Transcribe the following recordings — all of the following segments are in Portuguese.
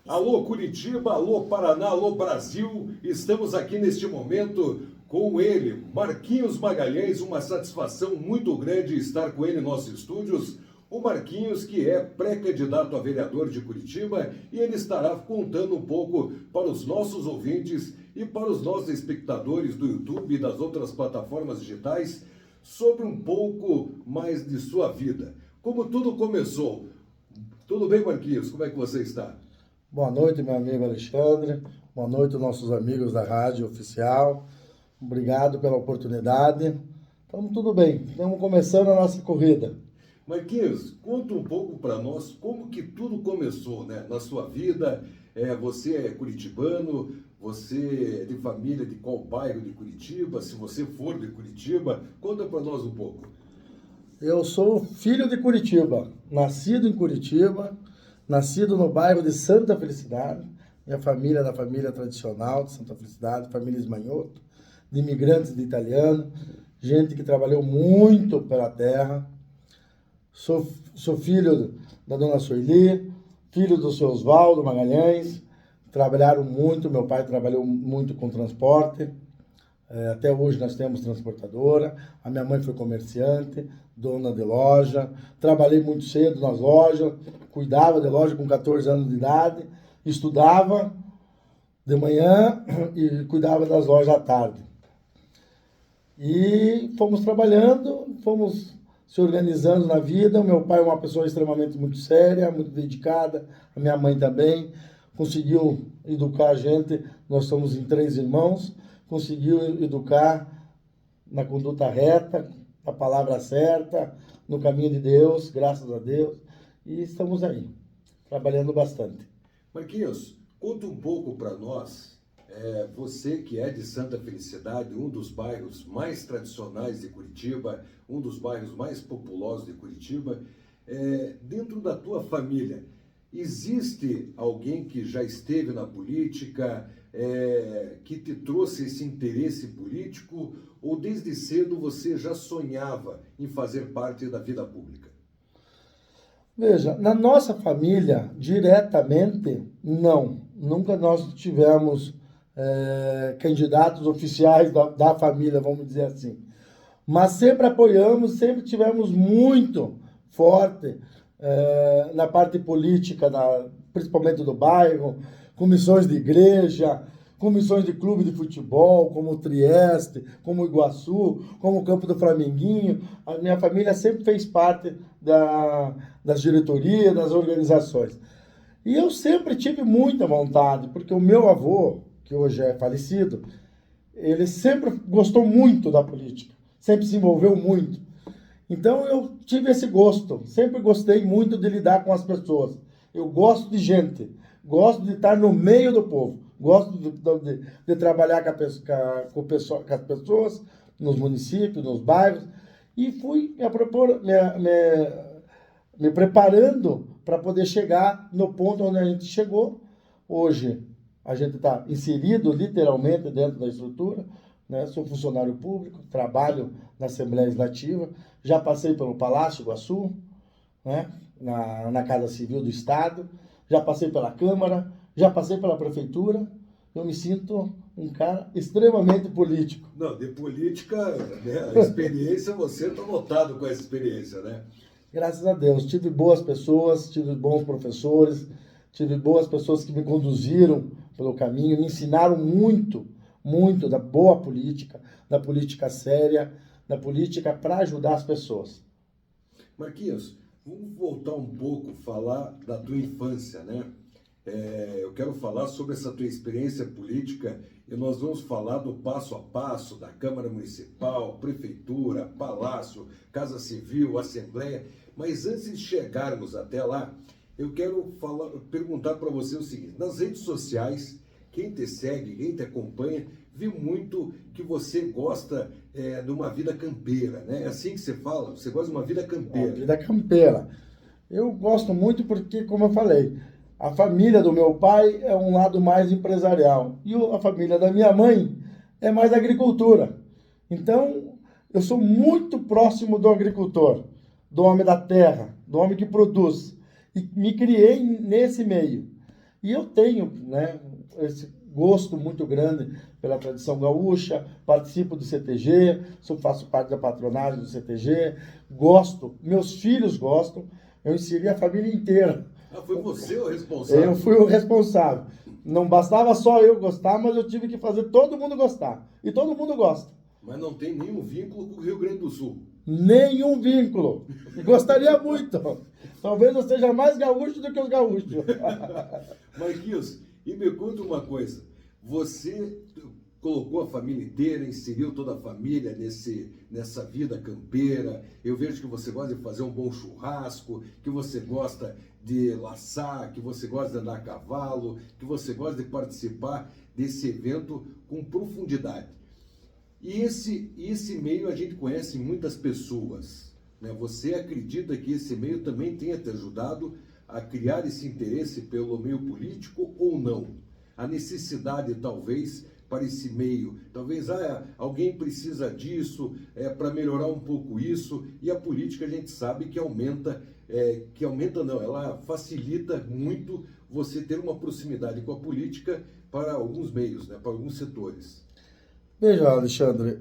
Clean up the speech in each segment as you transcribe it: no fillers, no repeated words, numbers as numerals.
Alô Curitiba, alô Paraná, alô Brasil, estamos aqui neste momento com ele, Marquinhos Magalhães, uma satisfação muito grande estar com ele em nossos estúdios. O Marquinhos, que é pré-candidato a vereador de Curitiba, e ele estará contando um pouco para os nossos ouvintes e para os nossos espectadores do YouTube e das outras plataformas digitais sobre um pouco mais de sua vida. Como tudo começou. Tudo bem, Marquinhos? Como é que você está? Boa noite, meu amigo Alexandre. Boa noite, nossos amigos da Rádio Oficial. Obrigado pela oportunidade. Estamos tudo bem. Estamos começando a nossa corrida. Marquinhos, conta um pouco para nós como que tudo começou, né, na sua vida. Você é curitibano, você é de família de qual bairro de Curitiba? Se você for de Curitiba, conta para nós um pouco. Eu sou filho de Curitiba, nascido em Curitiba, nascido no bairro de Santa Felicidade. Minha família é da família tradicional de Santa Felicidade, família Esmanhoto, de imigrantes de italiano, gente que trabalhou muito pela terra. Sou filho da dona Sueli, filho do seu Oswaldo Magalhães. Trabalharam muito, meu pai trabalhou muito com transporte. Até hoje nós temos transportadora. A minha mãe foi comerciante, dona de loja. Trabalhei muito cedo nas lojas, cuidava de loja com 14 anos de idade, estudava de manhã e cuidava das lojas à tarde. E fomos trabalhando, fomos se organizando na vida. O meu pai é uma pessoa extremamente muito séria, muito dedicada. A minha mãe também conseguiu educar a gente. Nós somos em 3 irmãos. Conseguiu educar na conduta reta, na palavra certa, no caminho de Deus, graças a Deus. E estamos aí, trabalhando bastante. Marquinhos, conta um pouco para nós, você que é de Santa Felicidade, um dos bairros mais tradicionais de Curitiba, um dos bairros mais populosos de Curitiba, dentro da tua família, existe alguém que já esteve na política, que te trouxe esse interesse político, ou desde cedo você já sonhava em fazer parte da vida pública? Veja, na nossa família, diretamente, não. Nunca nós tivemos candidatos oficiais da família, vamos dizer assim. Mas sempre apoiamos, sempre tivemos muito forte na parte política, principalmente do bairro, comissões de igreja, comissões de clube de futebol, como o Trieste, como o Iguaçu, como o Campo do Flamenguinho. A minha família sempre fez parte das diretorias, das organizações. E eu sempre tive muita vontade, porque o meu avô, que hoje é falecido, ele sempre gostou muito da política, sempre se envolveu muito. Então eu tive esse gosto, sempre gostei muito de lidar com as pessoas. Eu gosto de gente, gosto de estar no meio do povo, gosto de trabalhar com as pessoas, nos municípios, nos bairros, e fui me preparando para poder chegar no ponto onde a gente chegou. Hoje a gente está inserido literalmente dentro da estrutura, né? Sou funcionário público, trabalho na Assembleia Legislativa, já passei pelo Palácio Iguaçu, né? na Casa Civil do Estado, já passei pela Câmara, já passei pela Prefeitura. Eu me sinto um cara extremamente político. Não, de política, né, a experiência, você está lotado com essa experiência, né? Graças a Deus, tive boas pessoas, tive bons professores, tive boas pessoas que me conduziram pelo caminho, me ensinaram muito, muito da boa política, da política séria, da política para ajudar as pessoas. Marquinhos, vamos voltar um pouco, falar da tua infância, né? Eu quero falar sobre essa tua experiência política e nós vamos falar do passo a passo da Câmara Municipal, Prefeitura, Palácio, Casa Civil, Assembleia. Mas antes de chegarmos até lá, eu quero perguntar para você o seguinte: nas redes sociais, quem te segue, quem te acompanha, viu muito que você gosta de uma vida campeira, né? É assim que você fala? Você gosta de uma vida campeira. Uma vida campeira. Eu gosto muito porque, como eu falei, a família do meu pai é um lado mais empresarial e a família da minha mãe é mais agricultura. Então, eu sou muito próximo do agricultor, do homem da terra, do homem que produz. E me criei nesse meio. E eu tenho, né, esse gosto muito grande pela tradição gaúcha, participo do CTG, faço parte da patronagem do CTG, gosto, meus filhos gostam, eu inseri a família inteira. Ah, foi você o responsável? Eu fui o responsável. Não bastava só eu gostar, mas eu tive que fazer todo mundo gostar. E todo mundo gosta. Mas não tem nenhum vínculo com o Rio Grande do Sul. Nenhum vínculo. Gostaria muito. Talvez eu seja mais gaúcho do que os gaúchos. Marquinhos, e me conta uma coisa. Você colocou a família inteira, inseriu toda a família nessa vida campeira. Eu vejo que você gosta de fazer um bom churrasco, que você gosta de laçar, que você gosta de andar a cavalo, que você gosta de participar desse evento com profundidade. E esse meio a gente conhece muitas pessoas, né? Você acredita que esse meio também tenha te ajudado a criar esse interesse pelo meio político ou não? A necessidade, talvez, para esse meio. Talvez alguém precisa disso para melhorar um pouco isso. E a política a gente sabe que ela facilita muito você ter uma proximidade com a política para alguns meios, né, para alguns setores. Veja, Alexandre,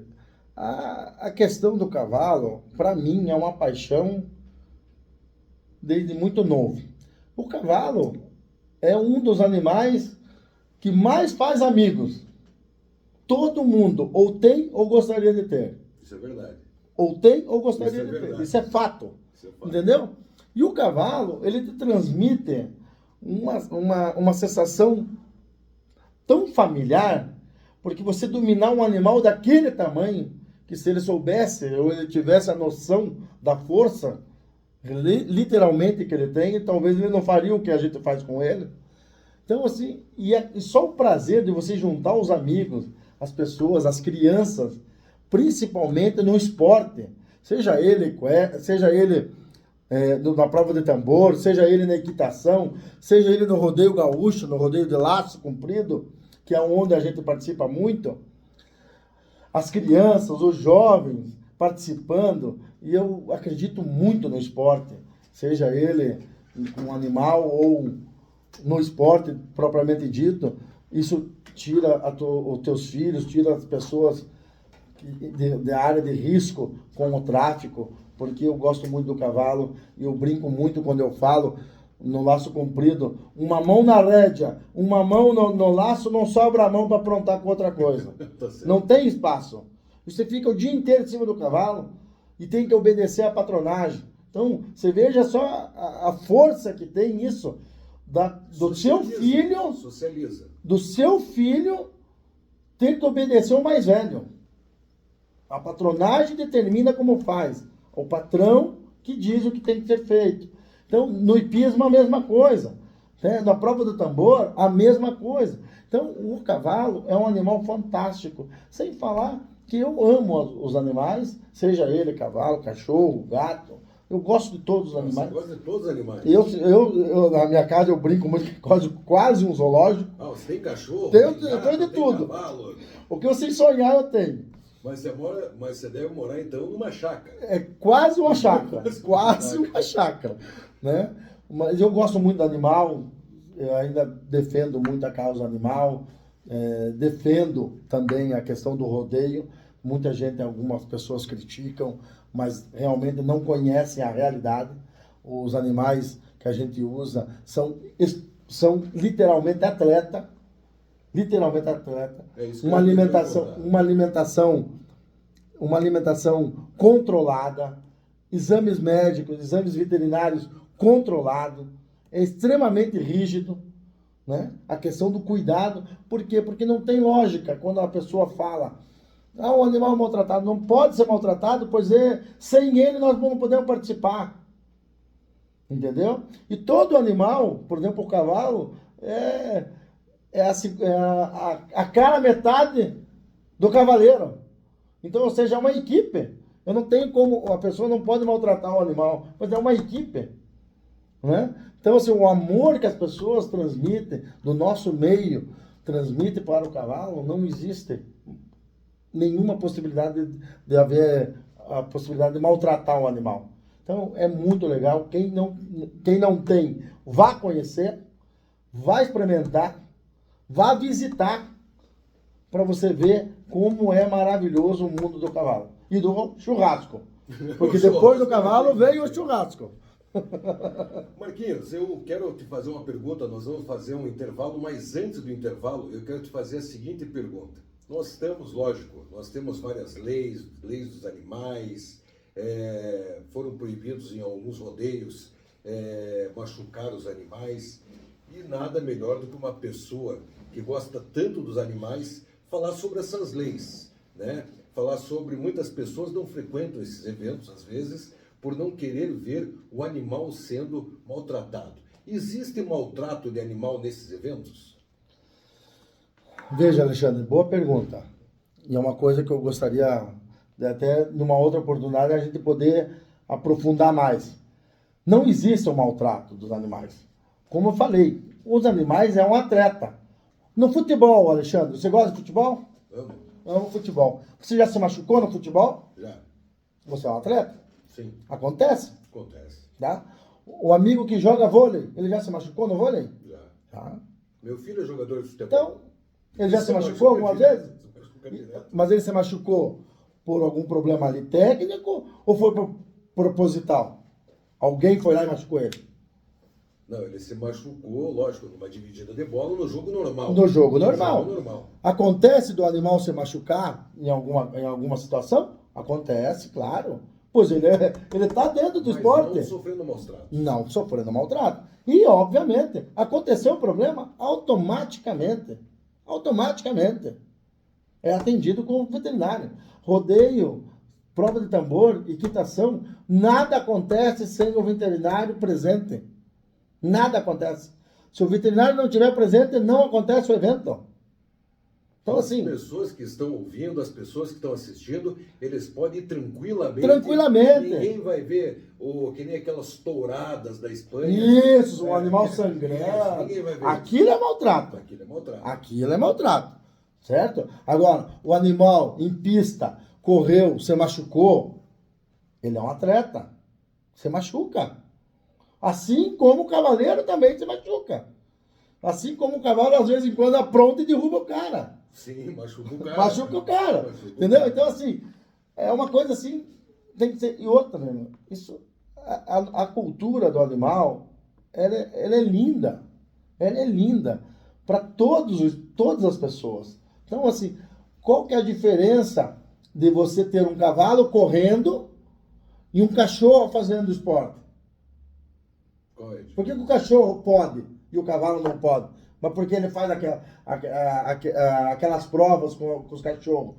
a questão do cavalo, para mim, é uma paixão desde muito novo. O cavalo é um dos animais que mais faz amigos. Todo mundo ou tem ou gostaria de ter. Isso é verdade. Ou tem ou gostaria de ter. Isso é fato. Isso é fato. Entendeu? E o cavalo, ele te transmite uma sensação tão familiar, porque você dominar um animal daquele tamanho, que se ele soubesse ou ele tivesse a noção da força, literalmente que ele tem, talvez ele não faria o que a gente faz com ele. Então, assim, e só o prazer de você juntar os amigos, as pessoas, as crianças, principalmente no esporte, seja ele na prova de tambor, seja ele na equitação, seja ele no rodeio gaúcho, no rodeio de laço comprido, que é onde a gente participa muito, as crianças, os jovens participando, e eu acredito muito no esporte, seja ele um animal ou no esporte propriamente dito, isso tira os teus filhos, tira as pessoas da área de risco com o tráfico, porque eu gosto muito do cavalo e eu brinco muito quando eu falo no laço comprido, uma mão na rédea, uma mão no laço, não sobra a mão para aprontar com outra coisa. Não tem espaço. Você fica o dia inteiro em cima do cavalo e tem que obedecer à patronagem. Então, você veja só a força que tem isso do seu filho, socializa. Do seu filho ter que obedecer o mais velho. A patronagem determina como faz. O patrão que diz o que tem que ser feito. Então, no hipismo, a mesma coisa. Né? Na prova do tambor, a mesma coisa. Então, o cavalo é um animal fantástico. Sem falar que eu amo os animais, seja ele cavalo, cachorro, gato. Eu gosto de todos os animais. Você gosta de todos os animais? Eu na minha casa, eu brinco muito que quase um zoológico. Ah, você tem cachorro? Eu gato, tenho de tudo. Cavalo. O que você sonhar, eu tenho. Mas você deve morar, então, numa chácara. É quase uma chácara. Quase uma chácara. Né? Mas eu gosto muito do animal, eu ainda defendo muito a causa animal, defendo também a questão do rodeio. Muita gente, algumas pessoas criticam, mas realmente não conhecem a realidade. Os animais que a gente usa são literalmente atleta. Literalmente atleta. Uma alimentação controlada, exames médicos, exames veterinários controlados, é extremamente rígido, né? A questão do cuidado, por quê? Porque não tem lógica quando a pessoa fala, o animal é maltratado, não pode ser maltratado, pois sem ele nós não podemos participar, entendeu? E todo animal, por exemplo, o cavalo, a cara metade do cavaleiro. Então, ou seja, é uma equipe. Eu não tenho como, a pessoa não pode maltratar o animal, mas é uma equipe. Né? Então, assim, o amor que as pessoas transmitem, do nosso meio, transmitem para o cavalo, não existe nenhuma possibilidade de haver a possibilidade de maltratar o animal. Então, é muito legal. Quem não tem, vá conhecer, vá experimentar, vá visitar, para você ver como é maravilhoso o mundo do cavalo. E do churrasco. Porque depois do cavalo veio o churrasco. Marquinhos, eu quero te fazer uma pergunta, nós vamos fazer um intervalo, mas antes do intervalo eu quero te fazer a seguinte pergunta. Nós temos várias leis dos animais, foram proibidos em alguns rodeios machucar os animais, e nada melhor do que uma pessoa que gosta tanto dos animais falar sobre essas leis, né? Falar sobre muitas pessoas não frequentam esses eventos, às vezes, por não querer ver o animal sendo maltratado. Existe maltrato de animal nesses eventos? Veja, Alexandre, boa pergunta. E é uma coisa que eu gostaria, de até numa outra oportunidade, a gente poder aprofundar mais. Não existe o maltrato dos animais. Como eu falei, os animais é um atleta. No futebol, Alexandre, você gosta de futebol? Amo futebol. Você já se machucou no futebol? Já. Você é um atleta? Sim. Acontece? Acontece. Tá? O amigo que joga vôlei, ele já se machucou no vôlei? Já. Tá. Meu filho é jogador de futebol. Então, ele já se machucou algumas vezes? Se machuca direto. Mas ele se machucou por algum problema ali técnico ou foi proposital? Alguém foi lá e machucou ele? Não, ele se machucou, lógico, numa dividida de bola no jogo normal. No jogo normal. No jogo normal. Acontece do animal se machucar em alguma situação? Acontece, claro. Pois ele está dentro do Mas esporte. não sofrendo maltrato. Não sofrendo maltrato. E, obviamente, aconteceu o problema automaticamente. Automaticamente. É atendido com o veterinário. Rodeio, prova de tambor, equitação, nada acontece sem o veterinário presente. Nada acontece. Se o veterinário não estiver presente, não acontece o evento. Então, assim... As pessoas que estão ouvindo, as pessoas que estão assistindo, eles podem ir tranquilamente. Tranquilamente. Ninguém vai ver que nem aquelas touradas da Espanha. Isso, um animal sangrando. Ninguém vai ver. Aquilo é maltrato. Aquilo é maltrato. Aquilo é maltrato. Certo? Agora, o animal em pista, correu, se machucou, ele é um atleta. Se machuca. Assim como o cavaleiro também se machuca. Assim como o cavalo, às vezes, em quando apronta e derruba o cara. Sim, machuca o cara. Machuca o cara. Machuca o Entendeu? cara. Então, assim, é uma coisa assim, tem que ser. E outra, meu irmão, isso, a cultura do animal, ela é linda. Ela é linda para todas as pessoas. Então, assim, qual que é a diferença de você ter um cavalo correndo e um cachorro fazendo esporte? Qual é? Por que o cachorro pode e o cavalo não pode? Mas porque ele faz aquelas provas com os cachorros.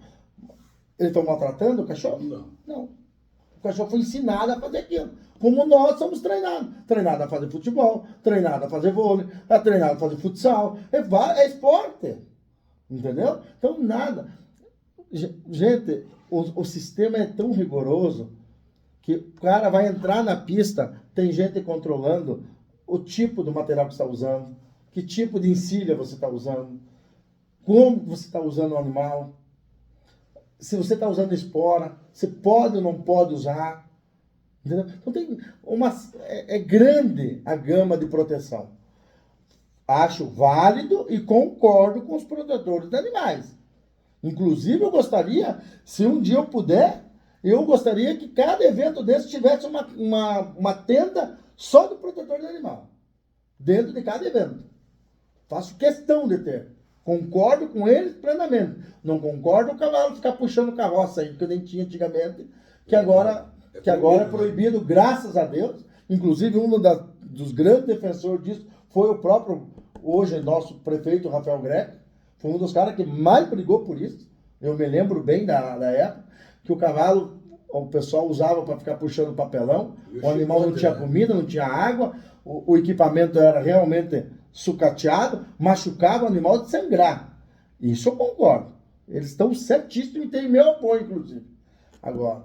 Eles estão maltratando o cachorro? Não. Não. O cachorro foi ensinado a fazer aquilo. Como nós somos treinados. Treinado a fazer futebol, treinado a fazer vôlei, treinado a fazer futsal. É esporte. Entendeu? Então, nada. Gente, o sistema é tão rigoroso que o cara vai entrar na pista, tem gente controlando o tipo do material que você está usando, que tipo de encilha você está usando, como você está usando o animal, se você está usando espora, se pode ou não pode usar. Entendeu? Então é grande a gama de proteção. Acho válido e concordo com os protetores de animais. Inclusive, eu gostaria, se um dia eu puder, eu gostaria que cada evento desse tivesse uma tenda só do protetor de animal. Dentro de cada evento. Faço questão de ter. Concordo com eles plenamente. Não concordo o cavalo ficar puxando carroça aí, que nem tinha antigamente, que agora é proibido, graças a Deus. Inclusive, dos grandes defensores disso foi o próprio, hoje, nosso prefeito Rafael Greco. Foi um dos caras que mais brigou por isso. Eu me lembro bem da época que o cavalo, o pessoal usava para ficar puxando papelão, o animal não tinha comida, não tinha água, o equipamento era realmente sucateado, machucava o animal de sangrar. Isso eu concordo. Eles estão certíssimos e têm meu apoio, inclusive. Agora,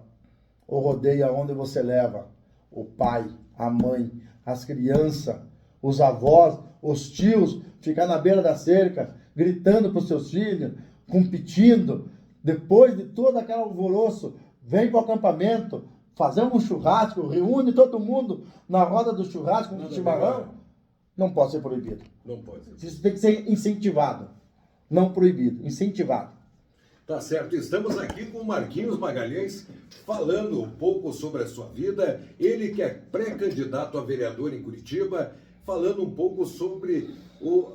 o rodeio aonde você leva o pai, a mãe, as crianças, os avós, os tios, ficar na beira da cerca, gritando para os seus filhos, competindo, depois de todo aquele alvoroço, vem para o acampamento, fazemos um churrasco, reúne todo mundo na roda do churrasco, no chimarrão. não pode ser proibido. Não pode. Isso tem que ser incentivado, não proibido, incentivado. Tá certo, estamos aqui com o Marquinhos Magalhães falando um pouco sobre a sua vida. Ele que é pré-candidato a vereador em Curitiba, falando um pouco sobre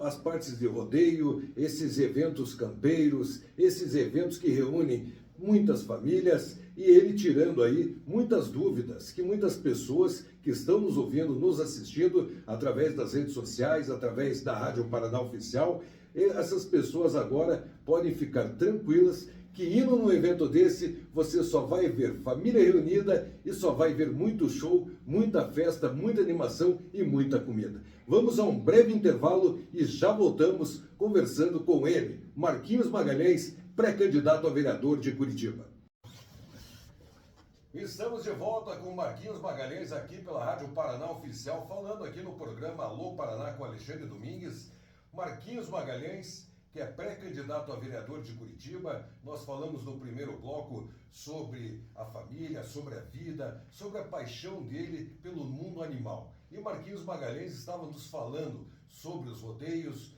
as partes de rodeio, esses eventos campeiros, esses eventos que reúnem muitas famílias e ele tirando aí muitas dúvidas que muitas pessoas que estão nos ouvindo, nos assistindo através das redes sociais, através da Rádio Paraná Oficial, essas pessoas agora podem ficar tranquilas que indo num evento desse, você só vai ver família reunida e só vai ver muito show, muita festa, muita animação e muita comida. Vamos a um breve intervalo e já voltamos conversando com ele, Marquinhos Magalhães, pré-candidato a vereador de Curitiba. Estamos de volta com o Marquinhos Magalhães aqui pela Rádio Paraná Oficial, falando aqui no programa Alô Paraná com Alexandre Domingues. Marquinhos Magalhães, que é pré-candidato a vereador de Curitiba. Nós falamos no primeiro bloco sobre a família, sobre a vida, sobre a paixão dele pelo mundo animal. E Marquinhos Magalhães estava nos falando sobre os rodeios.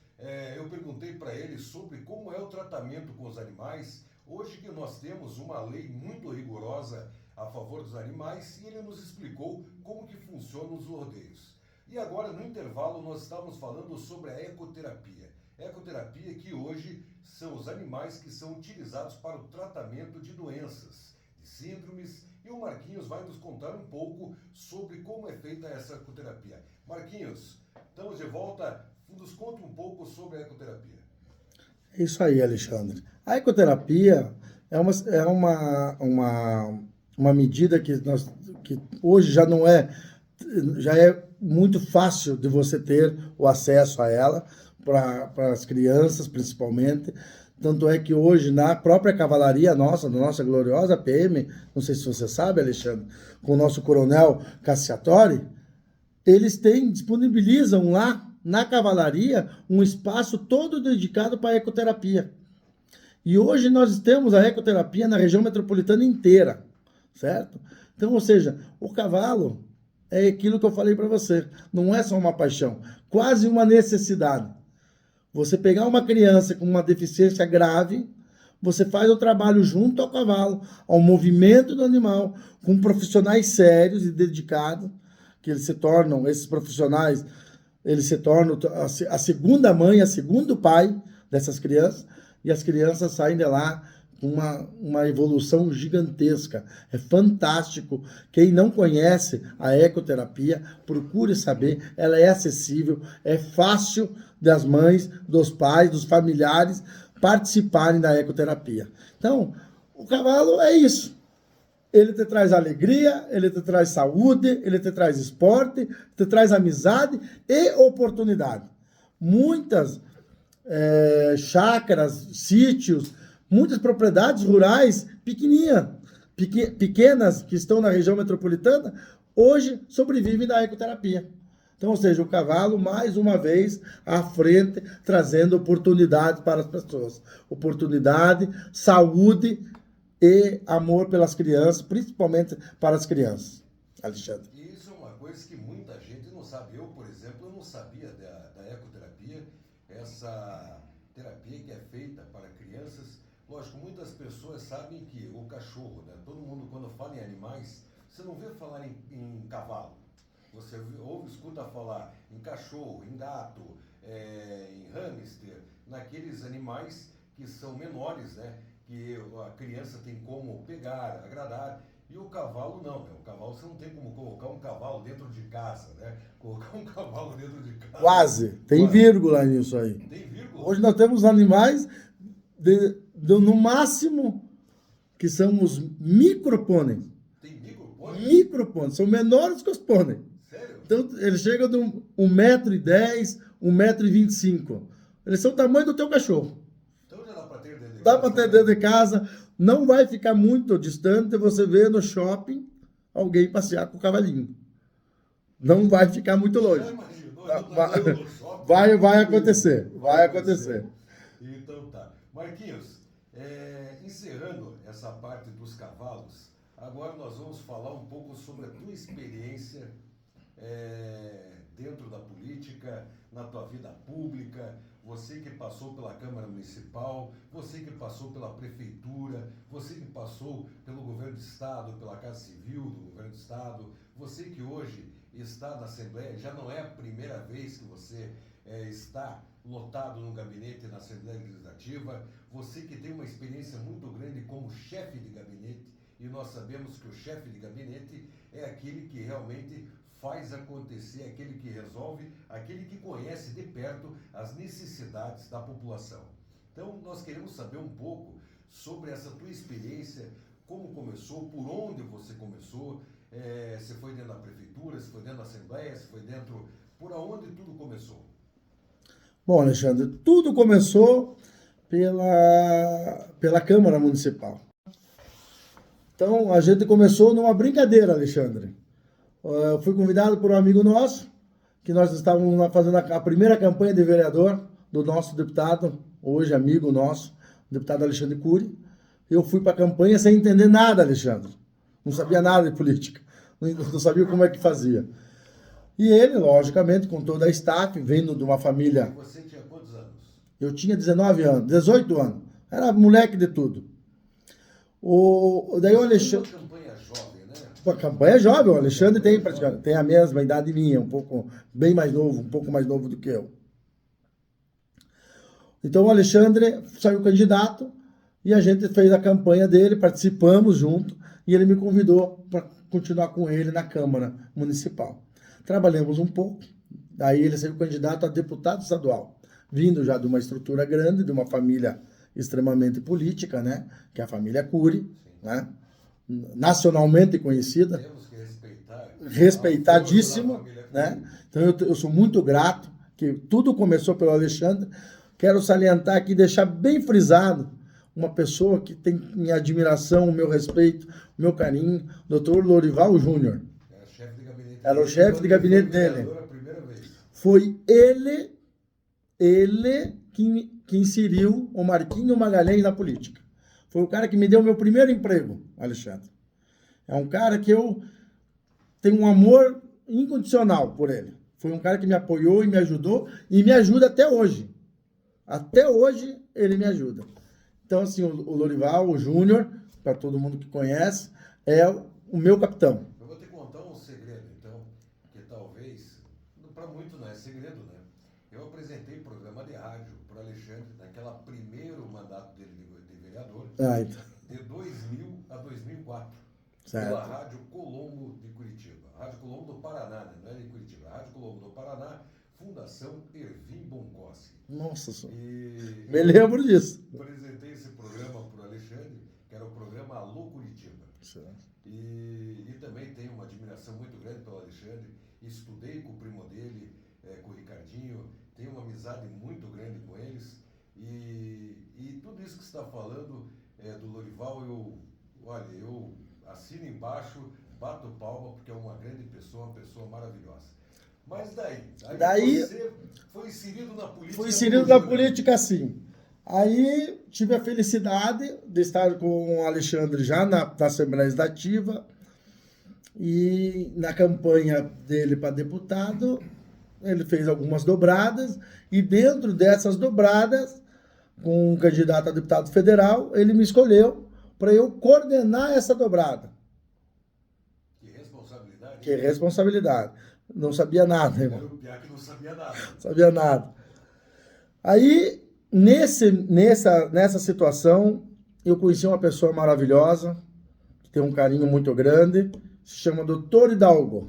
Eu perguntei para ele sobre como é o tratamento com os animais. Hoje que nós temos uma lei muito rigorosa a favor dos animais e ele nos explicou como que funcionam os rodeios. E agora, no intervalo, nós estávamos falando sobre a ecoterapia. Ecoterapia que hoje são os animais que são utilizados para o tratamento de doenças, de síndromes, e o Marquinhos vai nos contar um pouco sobre como é feita essa ecoterapia. Marquinhos, estamos de volta, nos conta um pouco sobre a ecoterapia. Isso aí, Alexandre. A ecoterapia é uma medida que hoje já não é, já é muito fácil de você ter o acesso a ela, para as crianças principalmente. Tanto é que hoje, na própria cavalaria nossa, da nossa gloriosa PM, não sei se você sabe, Alexandre, com o nosso coronel Cassiatori, eles disponibilizam lá, na cavalaria, um espaço todo dedicado para a ecoterapia. E hoje nós temos a ecoterapia na região metropolitana inteira, certo? Então, ou seja, o cavalo é aquilo que eu falei para você, não é só uma paixão, quase uma necessidade. Você pegar uma criança com uma deficiência grave, você faz o trabalho junto ao cavalo, ao movimento do animal, com profissionais sérios e dedicados, que eles se tornam, esses profissionais, eles se tornam a segunda mãe, a segundo pai dessas crianças, e as crianças saem de lá com uma evolução gigantesca. É fantástico. Quem não conhece a ecoterapia, procure saber. Ela é acessível, é fácil das mães, dos pais, dos familiares participarem da ecoterapia. Então, o cavalo é isso. Ele te traz alegria, ele te traz saúde, ele te traz esporte, te traz amizade e oportunidade. Muitas chácaras, sítios, muitas propriedades rurais pequenas que estão na região metropolitana, hoje sobrevivem da ecoterapia. Então, ou seja, o cavalo, mais uma vez, à frente, trazendo oportunidade para as pessoas. Oportunidade, saúde e amor pelas crianças, principalmente para as crianças. Alexandre. Isso é uma coisa que muita gente não sabe. Eu, por exemplo, eu não sabia da ecoterapia, essa terapia que é feita para crianças. Lógico, muitas pessoas sabem que o cachorro, né? Todo mundo, quando fala em animais, você não vê falar em cavalo. Você escuta falar em cachorro, em gato, em hamster, naqueles animais que são menores, né? Que a criança tem como pegar, agradar. E o cavalo não, né? O cavalo você não tem como colocar um cavalo dentro de casa, né? Colocar um cavalo dentro de casa. Quase. Tem vírgula nisso aí. Tem vírgula? Hoje nós temos animais no máximo que são os micropôneis. Tem micropônei? Micropôneis, são menores que os pôneis. Sério? Então, eles chegam de 1,10 m, 1,25 m. Eles são o tamanho do teu cachorro. Então já dá para ter dentro de Dá casa? para ter dentro de casa. Não vai ficar muito distante você ver no shopping alguém passear com o cavalinho. Não vai ficar muito longe. Já imaginou? Vai acontecer. Vai acontecer. Então tá. Marquinhos, encerrando essa parte dos cavalos, agora nós vamos falar um pouco sobre a tua experiência dentro da política, na tua vida pública, você que passou pela Câmara Municipal, você que passou pela Prefeitura, você que passou pelo Governo do Estado, pela Casa Civil do Governo do Estado, você que hoje está na Assembleia, já não é a primeira vez que você está lotado no gabinete na Assembleia Legislativa, você que tem uma experiência muito grande como chefe de gabinete, e nós sabemos que o chefe de gabinete é aquele que realmente faz acontecer, aquele que resolve, aquele que conhece de perto as necessidades da população. Então, nós queremos saber um pouco sobre essa tua experiência, como começou, por onde você começou, se foi dentro da Prefeitura, se foi dentro da Assembleia, se foi dentro... Por onde tudo começou? Bom, Alexandre, tudo começou pela Câmara Municipal. Então, a gente começou numa brincadeira, Alexandre. Eu fui convidado por um amigo nosso, que nós estávamos fazendo a primeira campanha de vereador do nosso deputado, hoje amigo nosso, o deputado Alexandre Cury. Eu fui para a campanha sem entender nada, Alexandre. Não sabia nada de política, não sabia como é que fazia. E ele, logicamente, com toda a staff, vindo de uma família... Você tinha quantos anos? Eu tinha 19 anos, 18 anos. Era moleque de tudo. Daí o Alexandre... Uma campanha jovem, né? Uma campanha jovem, o Alexandre tem praticamente tem a mesma idade minha, um pouco bem mais novo, um pouco mais novo do que eu. Então o Alexandre saiu candidato e a gente fez a campanha dele, participamos junto e ele me convidou para continuar com ele na Câmara Municipal. Trabalhamos um pouco, daí ele saiu candidato a deputado estadual, vindo já de uma estrutura grande, de uma família extremamente política, né? Que é a família Cury, né? Nacionalmente conhecida. Temos que respeitar. Respeitadíssimo, né? Então eu sou muito grato, que tudo começou pelo Alexandre. Quero salientar aqui, deixar bem frisado, uma pessoa que tem minha admiração, o meu respeito, o meu carinho, Dr. Lorival Júnior. Era o chefe de gabinete dele. Foi ele que inseriu o Marquinho Magalhães na política. Foi o cara que me deu o meu primeiro emprego, Alexandre. É um cara que eu tenho um amor incondicional por ele. Foi um cara que me apoiou e me ajudou e me ajuda até hoje. Até hoje ele me ajuda. Então, assim, o Lorival, o Júnior, para todo mundo que conhece, é o meu capitão. Eu vou te contar um segredo, então, que talvez, para muitos não é segredo, né? Eu apresentei programa de rádio para o Alexandre, naquela primeiro mandato dele de vereador, Então. de 2000 a 2004, Certo. pela Rádio Colombo de Curitiba. Rádio Colombo do Paraná, né? Não é de Curitiba. Rádio Colombo do Paraná, Fundação Ervim Boncoski. Nossa senhora. E Me lembro disso. apresentei esse programa para o Alexandre, que era o programa Alô Curitiba. Certo. E também tenho uma admiração muito grande pelo Alexandre. Estudei com o primo dele, com o Ricardinho, tenho uma amizade muito grande com eles. E tudo isso que você está falando do Lorival, eu assino embaixo, bato palma, porque é uma grande pessoa, uma pessoa maravilhosa. Mas daí você foi inserido na política. Fui inserido na política, sim. Aí tive a felicidade de estar com o Alexandre já na Assembleia Legislativa e na campanha dele para deputado, ele fez algumas dobradas e dentro dessas dobradas, com um candidato a deputado federal, ele me escolheu para eu coordenar essa dobrada. Que responsabilidade. Que responsabilidade. Não sabia nada, irmão. Era o piá que não sabia nada. Sabia nada. Aí, nessa situação, eu conheci uma pessoa maravilhosa, que tem um carinho muito grande, se chama Dr. Hidalgo.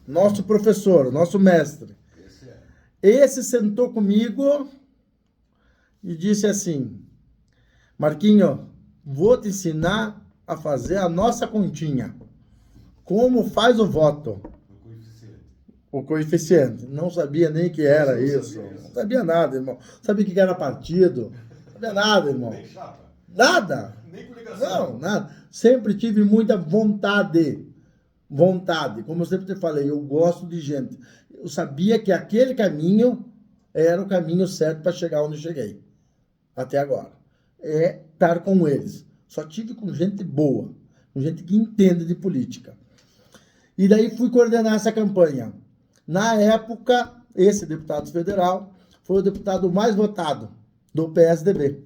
Nosso professor, nosso mestre. Esse sentou comigo e disse assim: Marquinho, vou te ensinar a fazer a nossa continha. Como faz o voto? O coeficiente. Não sabia nem que era isso. Não sabia nada, irmão. Sabia o que era partido. Não sabia nada, irmão. Nem chapa. Nada. Nem coligação. Não, nada. Sempre tive muita vontade. Vontade. Como eu sempre te falei, eu gosto de gente. Eu sabia que aquele caminho era o caminho certo para chegar onde eu cheguei. Até agora. É estar com eles. Só tive com gente boa. Com gente que entende de política. E daí fui coordenar essa campanha. Na época, esse deputado federal foi o deputado mais votado do PSDB,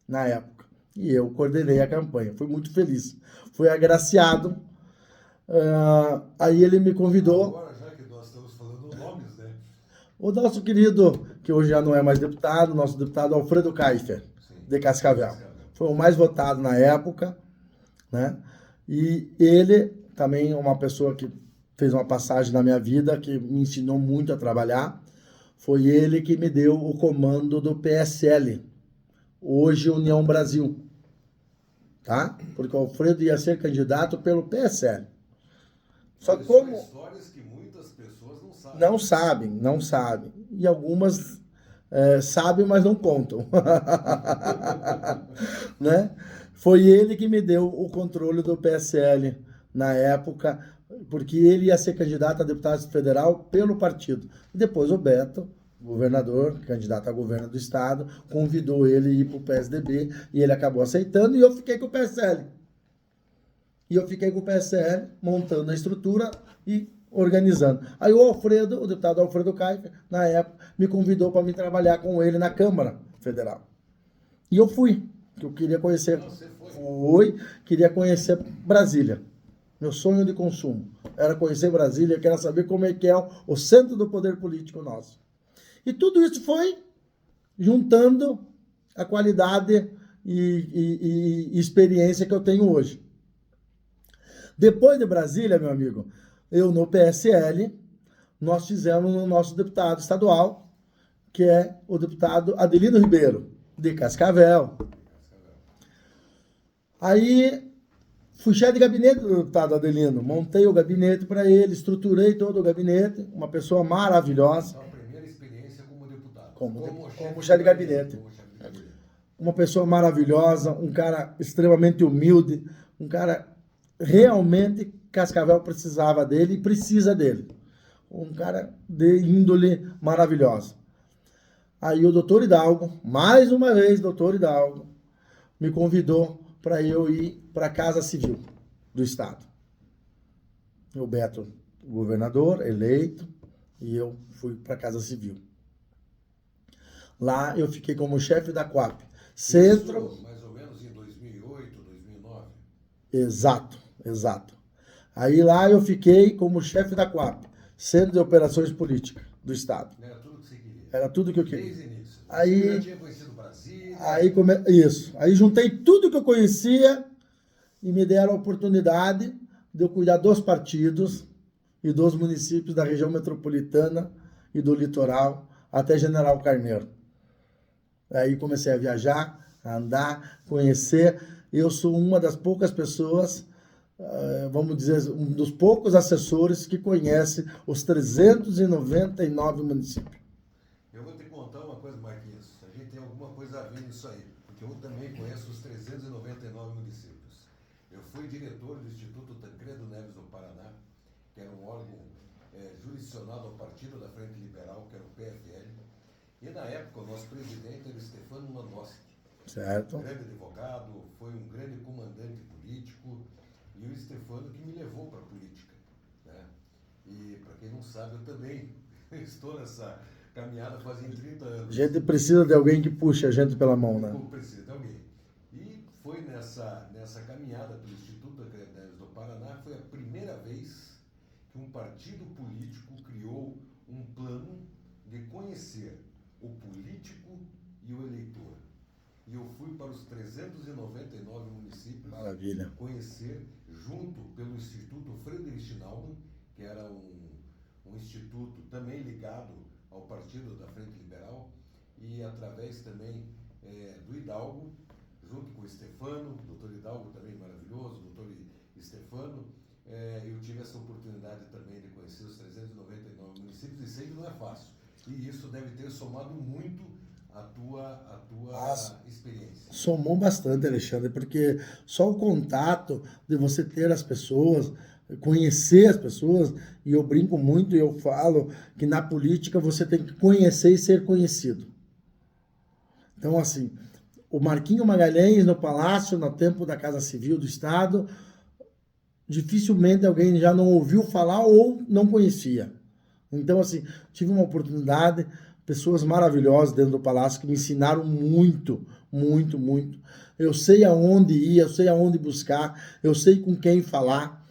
na época. E eu coordenei a campanha. Fui muito feliz. Fui agraciado. Aí ele me convidou. Agora, já que nós estamos falando nomes, né? O nosso querido, que hoje já não é mais deputado, nosso deputado Alfredo Kaifer, de Cascavel. Foi o mais votado na época, né? E ele também é uma pessoa que fez uma passagem na minha vida, que me ensinou muito a trabalhar. Foi ele que me deu o comando do PSL, hoje União Brasil, tá? Porque o Alfredo ia ser candidato pelo PSL. Só Mas como... são histórias que muitas pessoas não sabem. Não sabem. E algumas sabem, mas não contam. Né? Foi ele que me deu o controle do PSL na época, porque ele ia ser candidato a deputado federal pelo partido. Depois o Beto, governador, candidato a governo do estado, convidou ele a ir para o PSDB e ele acabou aceitando e eu fiquei com o PSL. E eu fiquei com o PSL montando a estrutura e organizando. Aí o Alfredo, o deputado Alfredo Kaifer, na época, me convidou para me trabalhar com ele na Câmara Federal. E eu fui, que eu queria conhecer. Você foi? Queria conhecer Brasília. Meu sonho de consumo era conhecer Brasília, quero saber como é que é o centro do poder político nosso. E tudo isso foi juntando a qualidade e experiência que eu tenho hoje. Depois de Brasília, meu amigo, eu no PSL, nós fizemos o nosso deputado estadual, que é o deputado Adelino Ribeiro, de Cascavel. Aí fui chefe de gabinete do deputado Adelino, montei o gabinete para ele, estruturei todo o gabinete, uma pessoa maravilhosa. Então, a primeira experiência como deputado. Como chefe de gabinete. Uma pessoa maravilhosa, um cara extremamente humilde, um cara realmente Cascavel precisava dele e precisa dele. Um cara de índole maravilhosa. Aí o doutor Hidalgo, mais uma vez, doutor Hidalgo, me convidou para eu ir para a Casa Civil do Estado. O Beto, governador, eleito, e eu fui para a Casa Civil. Lá eu fiquei como chefe da Coap. Centro... Isso, mais ou menos em 2008, 2009. Exato. Aí lá eu fiquei como chefe da Coap, Centro de Operações Políticas do Estado. Era tudo que você queria. Era tudo que eu queria. Desde o início. Aí, você já tinha conhecido Brasília. Isso. Aí juntei tudo que eu conhecia e me deram a oportunidade de eu cuidar dos partidos e dos municípios da região metropolitana e do litoral até General Carneiro. Aí comecei a viajar, a andar, conhecer. Eu sou uma das poucas pessoas, vamos dizer, um dos poucos assessores que conhece os 399 municípios. Eu vou te contar uma coisa, Marquinhos. A gente tem alguma coisa a ver nisso aí, porque eu também conheço os 399 municípios. Eu fui diretor do Instituto Tancredo Neves do Paraná, que era um órgão jurisdicionado ao Partido da Frente Liberal, que era o PFL. E na época o nosso presidente era Stefano Mandoschi. Certo. Um grande advogado, foi um grande comandante político, e o Stefano que me levou para a política, né? E para quem não sabe, eu também estou nessa caminhada fazem 30 anos. A gente precisa de alguém que puxe a gente pela mão, né? Precisa de alguém. E foi nessa caminhada pelo Instituto Tancredo Neves do Paraná, foi a primeira vez que um partido político criou um plano de conhecer o político e o eleitor. E eu fui para os 399 municípios. Maravilha. Conhecer, junto pelo Instituto Friedrich Naumann, que era um instituto também ligado ao Partido da Frente Liberal, e através também do Hidalgo, junto com o Stefano, o doutor Hidalgo também maravilhoso, o doutor Stefano, eu tive essa oportunidade também de conhecer os 399 municípios, e sei que não é fácil. E isso deve ter somado muito a tua experiência. Somou bastante, Alexandre, porque só o contato de você ter as pessoas, conhecer as pessoas, e eu brinco muito e eu falo que na política você tem que conhecer e ser conhecido. Então, assim, o Marquinho Magalhães no Palácio, no tempo da Casa Civil do Estado, dificilmente alguém já não ouviu falar ou não conhecia. Então, assim, tive uma oportunidade, pessoas maravilhosas dentro do palácio que me ensinaram muito, muito, muito. Eu sei aonde ir, eu sei aonde buscar, eu sei com quem falar.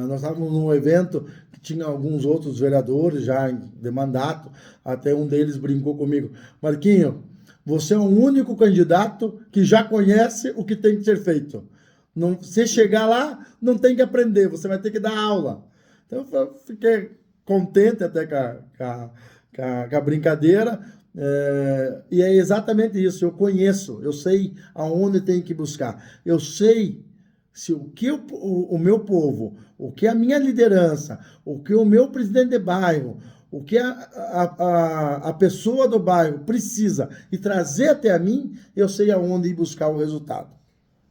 Nós estávamos num evento que tinha alguns outros vereadores já de mandato, até um deles brincou comigo: Marquinho, você é o único candidato que já conhece o que tem que ser feito. Não, você chegar lá, não tem que aprender, você vai ter que dar aula. Então eu fiquei contente até com a brincadeira, e é exatamente isso. Eu conheço, eu sei aonde tem que buscar, eu sei se o que o meu povo, o que a minha liderança, o que o meu presidente de bairro, o que a pessoa do bairro precisa e trazer até a mim, eu sei aonde ir buscar o resultado.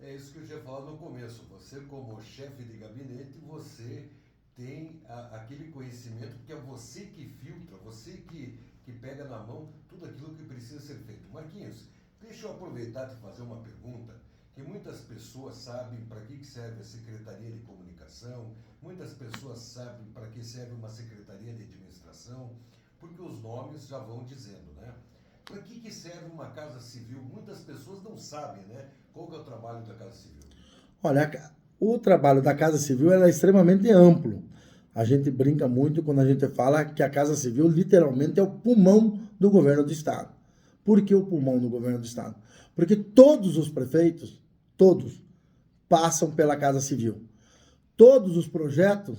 É isso que eu tinha falado no começo. Você, como chefe de gabinete, você tem aquele conhecimento, porque é você que filtra, você que pega na mão tudo aquilo que precisa ser feito. Marquinhos, deixa eu aproveitar e fazer uma pergunta, que muitas pessoas sabem para que serve a Secretaria de Comunicação, muitas pessoas sabem para que serve uma Secretaria de Administração, porque os nomes já vão dizendo, né? Para que serve uma Casa Civil? Muitas pessoas não sabem, né? Qual que é o trabalho da Casa Civil? Olha, o trabalho da Casa Civil é extremamente amplo. A gente brinca muito quando a gente fala que a Casa Civil literalmente é o pulmão do governo do Estado. Por que o pulmão do governo do Estado? Porque todos os prefeitos, todos, passam pela Casa Civil. Todos os projetos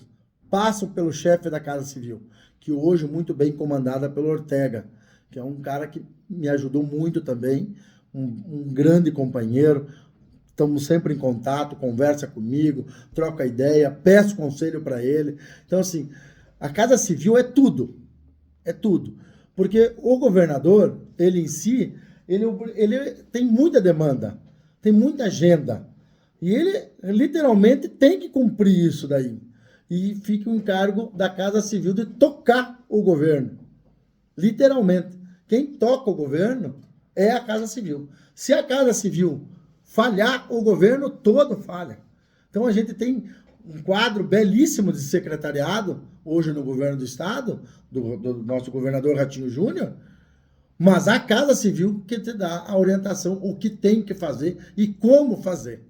passam pelo chefe da Casa Civil, que hoje muito bem comandada pelo Ortega, que é um cara que me ajudou muito também, um grande companheiro. Estamos sempre em contato, conversa comigo, troca ideia, peço conselho para ele. Então, assim, a Casa Civil é tudo. É tudo. Porque o governador, ele em si, ele tem muita demanda, tem muita agenda. E ele literalmente tem que cumprir isso daí. E fica o encargo da Casa Civil de tocar o governo. Literalmente. Quem toca o governo é a Casa Civil. Se a Casa Civil falhar, o governo todo falha. Então a gente tem um quadro belíssimo de secretariado hoje no governo do Estado, do nosso governador Ratinho Júnior, mas a Casa Civil que te dá a orientação, o que tem que fazer e como fazer.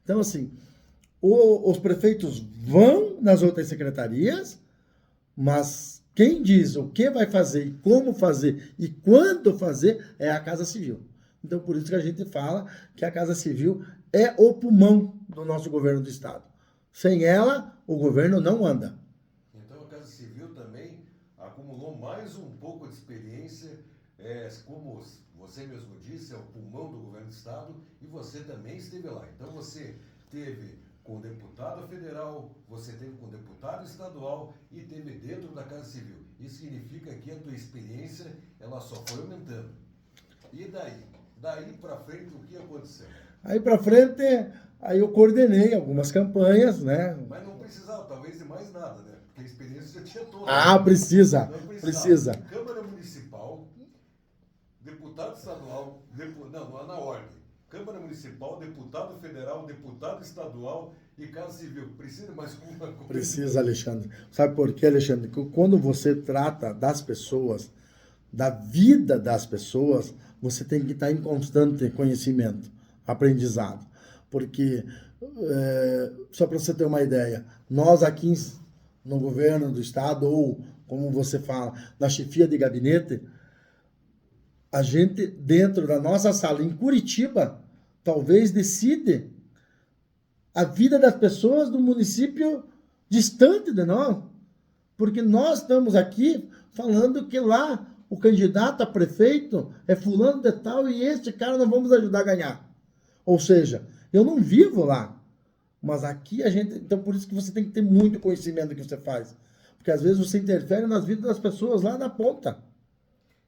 Então, assim, os prefeitos vão nas outras secretarias, mas quem diz o que vai fazer, e como fazer e quando fazer é a Casa Civil. Então, por isso que a gente fala que a Casa Civil é o pulmão do nosso governo do Estado. Sem ela, o governo não anda. Então, a Casa Civil também acumulou mais um pouco de experiência, como você mesmo disse, é o pulmão do governo do Estado, e você também esteve lá. Então, você teve com deputado federal, você teve com deputado estadual e teve dentro da Casa Civil. Isso significa que a tua experiência, ela só foi aumentando. E daí? Daí para frente, o que aconteceu? Aí para frente, aí eu coordenei algumas campanhas, né? Mas não precisava, talvez, de mais nada, né? Porque a experiência já tinha toda. Ah, precisa. Não Precisa. Câmara Municipal, deputado estadual, não, na ordem. Câmara Municipal, deputado federal, deputado estadual e Casa Civil. Precisa mais alguma coisa? Precisa, Alexandre. Sabe por quê, Alexandre? Que quando você trata das pessoas, da vida das pessoas, você tem que estar em constante conhecimento, aprendizado. Porque, só para você ter uma ideia, nós aqui no governo do Estado, ou como você fala, na chefia de gabinete, a gente, dentro da nossa sala em Curitiba, talvez decide a vida das pessoas do município distante de nós. Porque nós estamos aqui falando que lá o candidato a prefeito é fulano de tal e este cara nós vamos ajudar a ganhar. Ou seja, eu não vivo lá. Mas aqui a gente... Então, por isso que você tem que ter muito conhecimento do que você faz. Porque às vezes você interfere nas vidas das pessoas lá na ponta.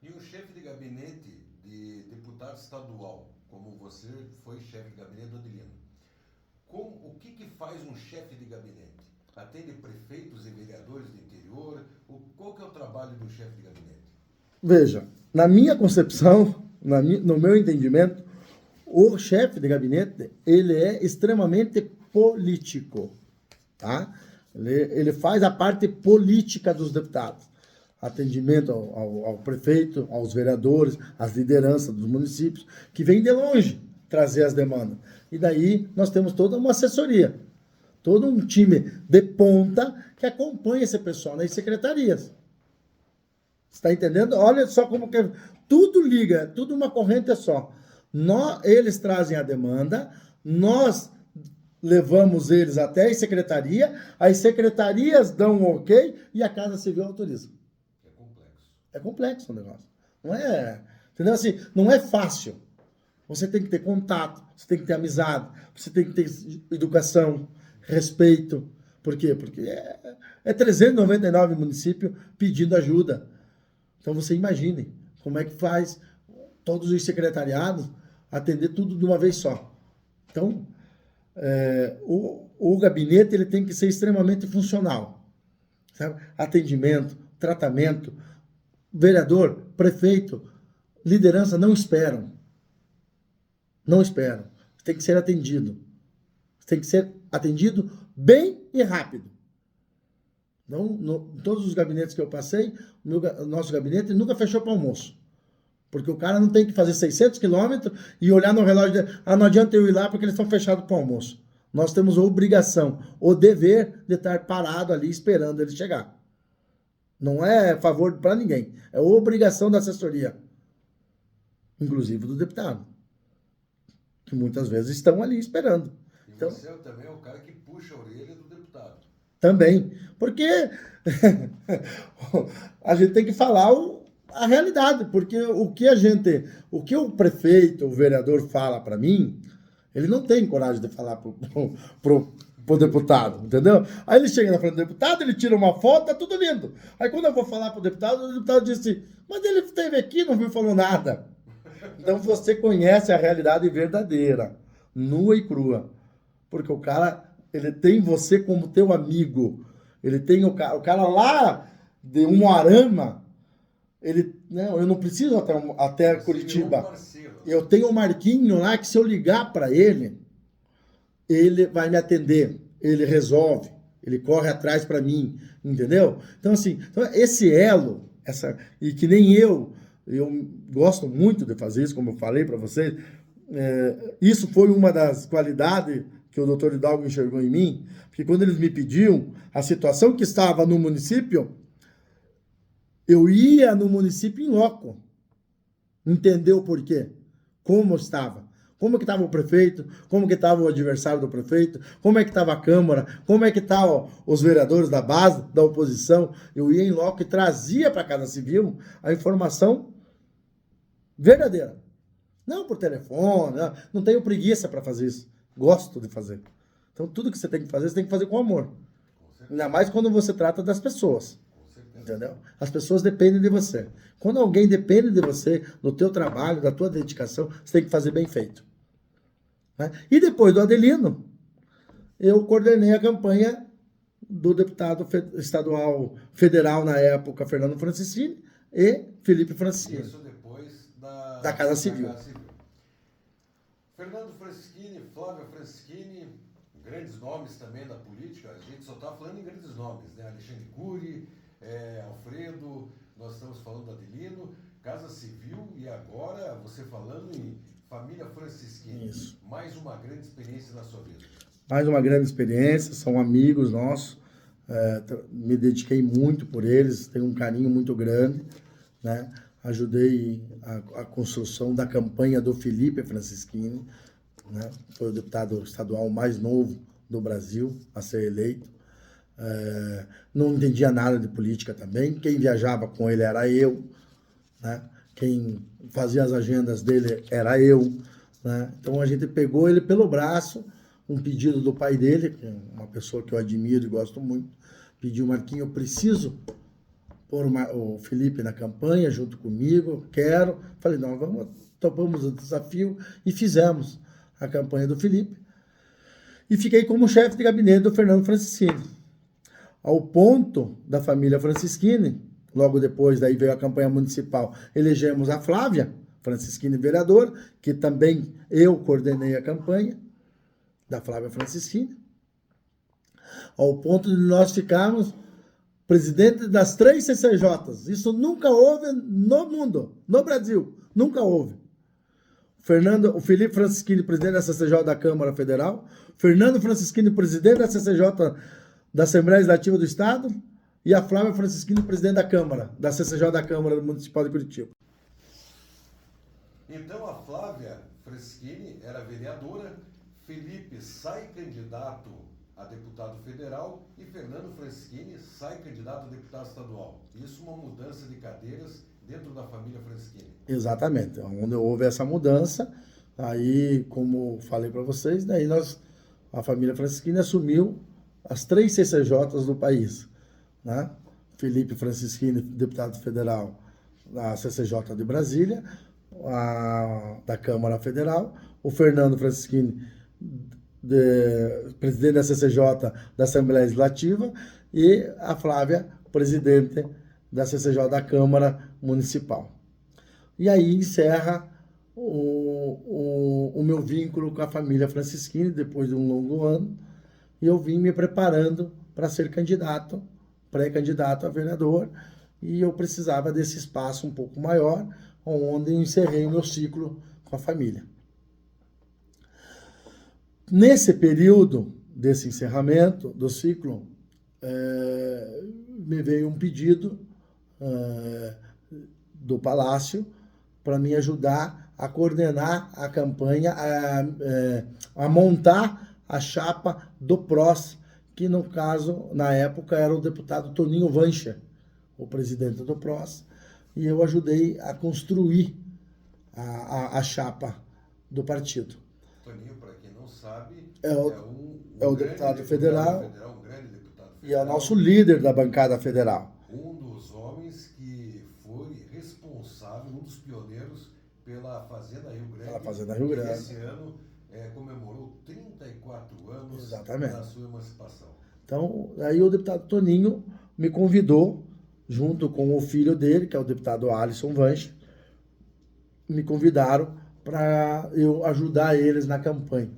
E o chefe de gabinete de deputado estadual, como você foi chefe de gabinete do Adelino, o que faz um chefe de gabinete? Atende prefeitos e vereadores do interior? Qual que é o trabalho do chefe de gabinete? Veja, na minha concepção, no meu entendimento, o chefe de gabinete, ele é extremamente político, tá? Ele faz a parte política dos deputados. atendimento ao prefeito, aos vereadores, às lideranças dos municípios, que vêm de longe trazer as demandas. E daí nós temos toda uma assessoria, todo um time de ponta que acompanha esse pessoal nas secretarias. Você está entendendo? Olha só como que tudo liga, tudo uma corrente só. Eles trazem a demanda, nós levamos eles até as secretarias dão um ok e a Casa Civil autoriza. É complexo o negócio. Não é, entendeu? Assim, não é fácil. Você tem que ter contato, você tem que ter amizade, você tem que ter educação, respeito. Por quê? Porque é 399 municípios pedindo ajuda. Então você imagine como é que faz todos os secretariados atender tudo de uma vez só. Então, o gabinete ele tem que ser extremamente funcional. Sabe? Atendimento, tratamento, vereador, prefeito, liderança não esperam. Não esperam. Tem que ser atendido. Tem que ser atendido bem e rápido. Não, todos os gabinetes que eu passei, o nosso gabinete nunca fechou para almoço. Porque o cara não tem que fazer 600 quilômetros e olhar no relógio não adianta eu ir lá porque eles estão fechados para o almoço. Nós temos a obrigação, o dever de estar parado ali esperando ele chegar. Não é favor para ninguém. É obrigação da assessoria. Inclusive do deputado. Que muitas vezes estão ali esperando. E então, você também é o cara que puxa a orelha do deputado. Também. Porque a gente tem que falar a realidade. Porque o que o prefeito, o vereador fala para mim, ele não tem coragem de falar pro deputado, entendeu? Aí ele chega na frente do deputado, ele tira uma foto, tá tudo lindo. Aí quando eu vou falar pro deputado, o deputado disse, mas ele esteve aqui, não viu, falou nada. Então você conhece a realidade verdadeira, nua e crua. Porque o cara, ele tem você como teu amigo. Ele tem o cara lá de Umuarama, não, eu não preciso até Curitiba. Eu tenho o Marquinho lá que se eu ligar para ele vai me atender, ele resolve, ele corre atrás para mim, entendeu? Então assim, esse elo, e que nem eu gosto muito de fazer isso, como eu falei para vocês, isso foi uma das qualidades que o doutor Hidalgo enxergou em mim, porque quando eles me pediam a situação que estava no município, eu ia no município em loco, entender o porquê, como estava. Como que estava o prefeito, como que estava o adversário do prefeito, como é que estava a Câmara, como é que estavam os vereadores da base, da oposição. Eu ia em loco e trazia para a Casa Civil a informação verdadeira. Não por telefone, não tenho preguiça para fazer isso. Gosto de fazer. Então tudo que você tem que fazer, você tem que fazer com amor. Ainda mais quando você trata das pessoas. Entendeu? As pessoas dependem de você. Quando alguém depende de você, do teu trabalho, da tua dedicação, você tem que fazer bem feito. Né? E depois do Adelino, eu coordenei a campanha do deputado estadual federal na época, Fernando Francischini, e Felipe Francischini. Isso depois da Casa Civil. Fernando Francischini, Flávio Francischini, grandes nomes também da política, a gente só está falando em grandes nomes, né? Alexandre Cury, Alfredo, nós estamos falando do Adelino, Casa Civil e agora você falando em família Francischini. Isso. Mais uma grande experiência na sua vida. Mais uma grande experiência, são amigos nossos, me dediquei muito por eles, tenho um carinho muito grande, né? Ajudei a construção da campanha do Felipe Francischini, né? Foi o deputado estadual mais novo do Brasil a ser eleito. Não entendia nada de política também, quem viajava com ele era eu, né? Quem fazia as agendas dele era eu, né? Então a gente pegou ele pelo braço, um pedido do pai dele, que é uma pessoa que eu admiro e gosto muito, pediu, Marquinhos, eu preciso pôr o Felipe na campanha junto comigo, quero. Falei, não, topamos o desafio e fizemos a campanha do Felipe. E fiquei como chefe de gabinete do Fernando Francischini. Ao ponto da família Francischini, logo depois daí veio a campanha municipal, elegemos a Flávia Francischini vereadora, que também eu coordenei a campanha da Flávia Francischini, ao ponto de nós ficarmos presidente das 3 CCJs. Isso nunca houve no mundo, no Brasil, nunca houve. O Felipe Francischini, presidente da CCJ da Câmara Federal, Fernando Francischini, presidente da CCJ da Assembleia Legislativa do Estado, e a Flávia Francischini, presidente da Câmara, da CCJ da Câmara Municipal de Curitiba. Então a Flávia Francischini era vereadora, Felipe sai candidato a deputado federal e Fernando Francischini sai candidato a deputado estadual. Isso uma mudança de cadeiras dentro da família Francischini. Exatamente. Onde houve essa mudança, aí, como falei para vocês, daí a família Francischini assumiu as 3 CCJs do país, né? Felipe Francischini, deputado federal da CCJ de Brasília, da Câmara Federal, o Fernando Francischini, presidente da CCJ da Assembleia Legislativa, e a Flávia, presidente da CCJ da Câmara Municipal. E aí encerra o meu vínculo com a família Francischini, depois de um longo ano, e eu vim me preparando para ser pré-candidato a vereador, e eu precisava desse espaço um pouco maior, onde eu encerrei o meu ciclo com a família. Nesse período desse encerramento do ciclo, me veio um pedido do Palácio para me ajudar a coordenar a campanha, a montar a chapa do PROS, que no caso, na época, era o deputado Toninho Vancha, o presidente do PROS, e eu ajudei a construir a chapa do partido. Toninho, para quem não sabe, é o deputado federal, um grande deputado federal, e é o nosso líder da bancada federal. Um dos homens que foi responsável, um dos pioneiros pela Fazenda Rio Grande. Pela Fazenda Rio Grande. Esse ano comemorou 34 anos Exatamente. da sua emancipação. Então, aí o deputado Toninho me convidou, junto com o filho dele, que é o deputado Alisson Vancha, me convidaram para eu ajudar eles na campanha.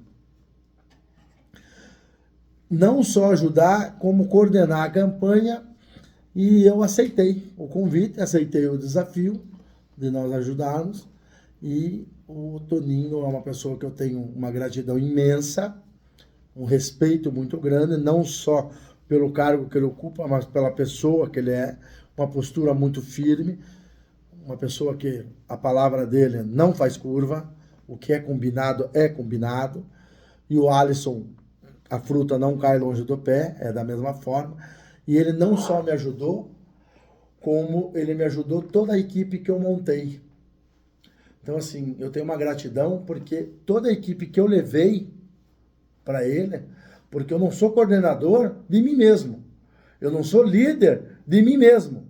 Não só ajudar, como coordenar a campanha, e eu aceitei o convite, aceitei o desafio de nós ajudarmos, e o Toninho é uma pessoa que eu tenho uma gratidão imensa, um respeito muito grande, não só pelo cargo que ele ocupa, mas pela pessoa que ele é, uma postura muito firme, uma pessoa que a palavra dele não faz curva, o que é combinado, e o Alisson, a fruta não cai longe do pé, é da mesma forma, e ele não só me ajudou, como ele me ajudou toda a equipe que eu montei. Então, assim, eu tenho uma gratidão porque toda a equipe que eu levei para ele, porque eu não sou coordenador de mim mesmo, eu não sou líder de mim mesmo,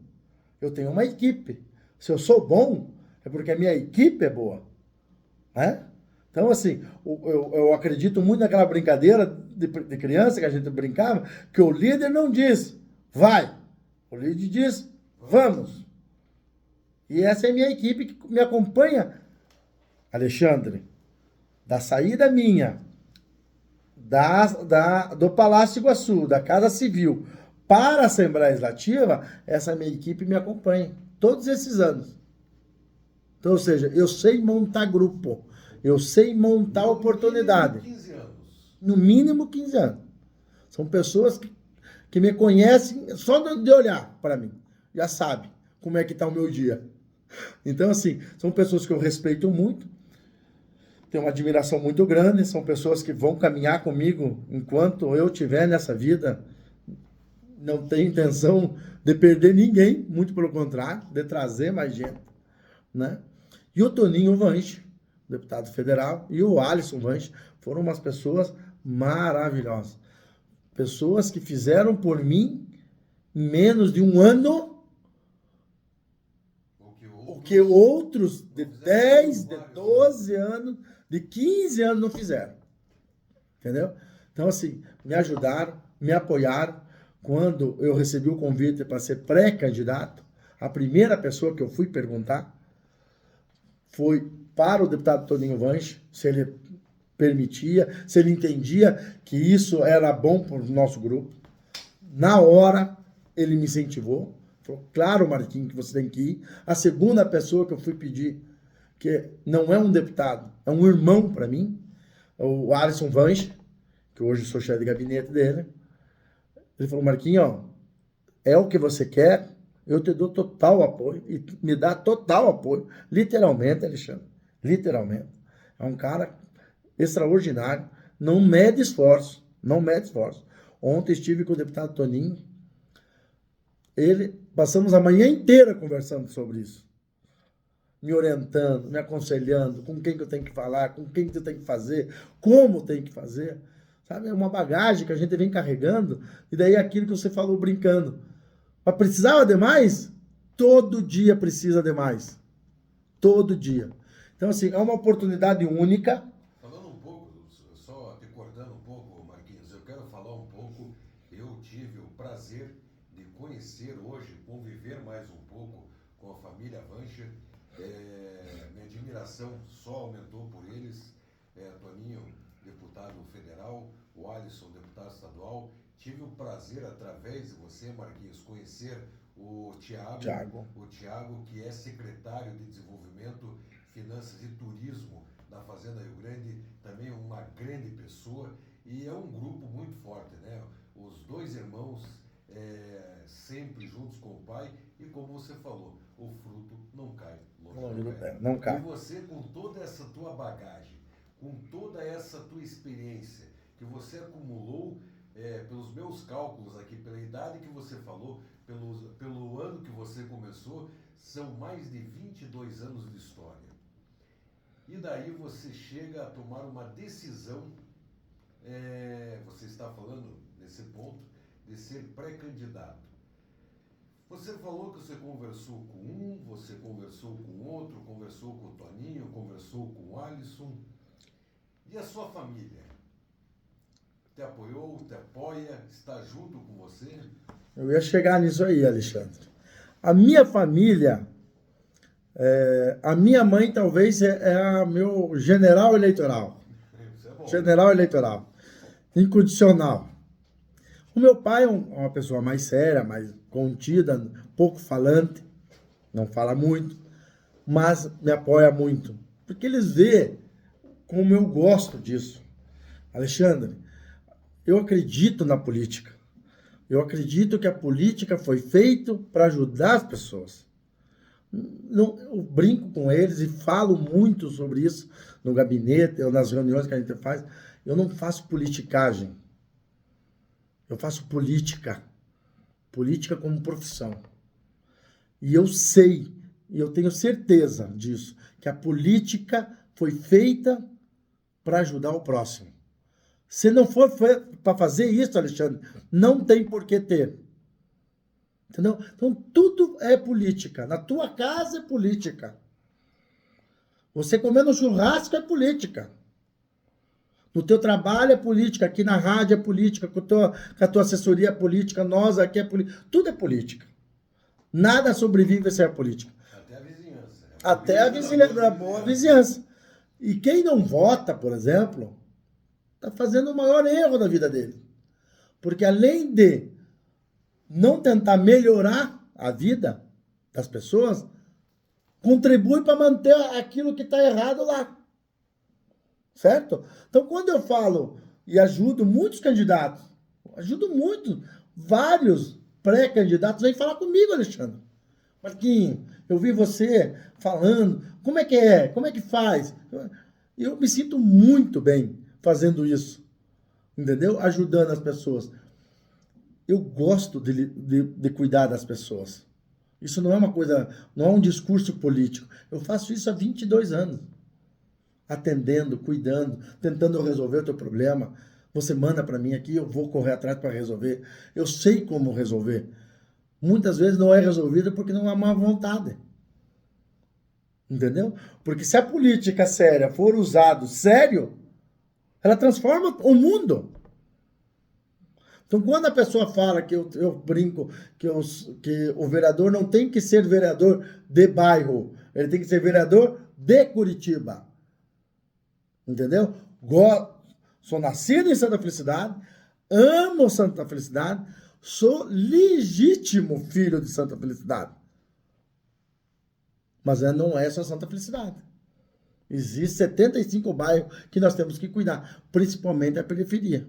eu tenho uma equipe. Se eu sou bom, é porque a minha equipe é boa, né? Então, assim, eu acredito muito naquela brincadeira de criança que a gente brincava, que o líder não diz, vai, o líder diz, vamos. E essa é a minha equipe que me acompanha, Alexandre, da saída minha, do Palácio Iguaçu, da Casa Civil, para a Assembleia Legislativa, essa minha equipe me acompanha todos esses anos. Então, ou seja, eu sei montar grupo, eu sei montar oportunidade. No mínimo 15 anos. São pessoas que me conhecem só de olhar para mim. Já sabe como é que está o meu dia. Então, assim, são pessoas que eu respeito muito, tenho uma admiração muito grande, são pessoas que vão caminhar comigo enquanto eu estiver nessa vida. Não tenho intenção de perder ninguém, muito pelo contrário, de trazer mais gente, né? E o Toninho Vancha, deputado federal, e o Alisson Vancha foram umas pessoas maravilhosas. Pessoas que fizeram por mim, em menos de um ano, o que outros de 10, de 12 anos, de 15 anos não fizeram. Entendeu? Então, assim, me ajudaram, me apoiaram. Quando eu recebi o convite para ser pré-candidato, a primeira pessoa que eu fui perguntar foi para o deputado Toninho Vancha, se ele permitia, se ele entendia que isso era bom para o nosso grupo. Na hora, ele me incentivou. Falou, claro, Marquinhos, que você tem que ir. A segunda pessoa que eu fui pedir, que não é um deputado, é um irmão para mim, o Alisson Vanche, que hoje sou chefe de gabinete dele. Ele falou, Marquinhos, ó, é o que você quer, eu te dou total apoio, e me dá total apoio, literalmente, Alexandre, literalmente. É um cara extraordinário, não mede esforço, não mede esforço. Ontem estive com o deputado Toninho, passamos a manhã inteira conversando sobre isso, me orientando, me aconselhando, com quem que eu tenho que falar, com quem que eu tenho que fazer, como tem que fazer, sabe? É uma bagagem que a gente vem carregando, e daí é aquilo que você falou brincando. Mas precisava de mais? Todo dia precisa de mais. Todo dia. Então, assim, é uma oportunidade única. Falando um pouco, só te cortando um pouco, Marquinhos, eu quero falar um pouco. Eu tive o prazer de conhecer hoje, conviver mais um pouco com a família Vancher. Minha admiração só aumentou por eles. Toninho, deputado federal, o Alisson, deputado estadual. Tive o prazer, através de você, Marquinhos, conhecer o Tiago, que é secretário de Desenvolvimento, Finanças e Turismo da Fazenda Rio Grande, também uma grande pessoa, e é um grupo muito forte, né? Os dois irmãos sempre juntos com o pai, e como você falou, o fruto não cai longe do pé. Não cai. E você, com toda essa tua bagagem, com toda essa tua experiência que você acumulou, pelos meus cálculos aqui, pela idade que você falou, pelo ano que você começou, são mais de 22 anos de história. E daí você chega a tomar uma decisão, você está falando nesse ponto, de ser pré-candidato. Você falou que você conversou com um, você conversou com outro, conversou com o Toninho, conversou com o Alisson. E a sua família? Te apoiou, te apoia, está junto com você? Eu ia chegar nisso aí, Alexandre. A minha família, a minha mãe talvez é meu general eleitoral. Isso é bom. General eleitoral. Incondicional. O meu pai é uma pessoa mais séria, mais contida, pouco falante, não fala muito, mas me apoia muito. Porque eles veem como eu gosto disso. Alexandre, eu acredito na política. Eu acredito que a política foi feita para ajudar as pessoas. Eu brinco com eles e falo muito sobre isso no gabinete ou nas reuniões que a gente faz. Eu não faço politicagem. Eu faço política. Política como profissão. E eu sei, e eu tenho certeza disso, que a política foi feita para ajudar o próximo. Se não for para fazer isso, Alexandre, não tem por que ter. Entendeu? Então, tudo é política. Na tua casa é política. Você comer no churrasco é política. No teu trabalho é política. Aqui na rádio é política. Com a tua assessoria é política. Nós aqui é política. Tudo é política. Nada sobrevive sem a política. Até a vizinhança. Até a vizinhança, a boa vizinhança. E quem não vota, por exemplo, está fazendo o maior erro da vida dele. Porque além de não tentar melhorar a vida das pessoas, contribui para manter aquilo que está errado lá. Certo? Então, quando eu falo e ajudo muitos candidatos, ajudo muito, vários pré-candidatos vêm falar comigo, Alexandre. Marquinhos, eu vi você falando, como é que é? Como é que faz? Eu me sinto muito bem fazendo isso, entendeu? Ajudando as pessoas. Eu gosto de cuidar das pessoas. Isso não é uma coisa, não é um discurso político. Eu faço isso há 22 anos. Atendendo, cuidando, tentando resolver o teu problema. Você manda para mim aqui, eu vou correr atrás para resolver. Eu sei como resolver. Muitas vezes não é resolvido porque não há má vontade. Entendeu? Porque se a política séria for usada sério, ela transforma o mundo. Então, quando a pessoa fala que eu brinco que o vereador não tem que ser vereador de bairro, ele tem que ser vereador de Curitiba. Entendeu? Sou nascido em Santa Felicidade, amo Santa Felicidade, sou legítimo filho de Santa Felicidade. Mas não é só Santa Felicidade. Existem 75 bairros que nós temos que cuidar, principalmente a periferia.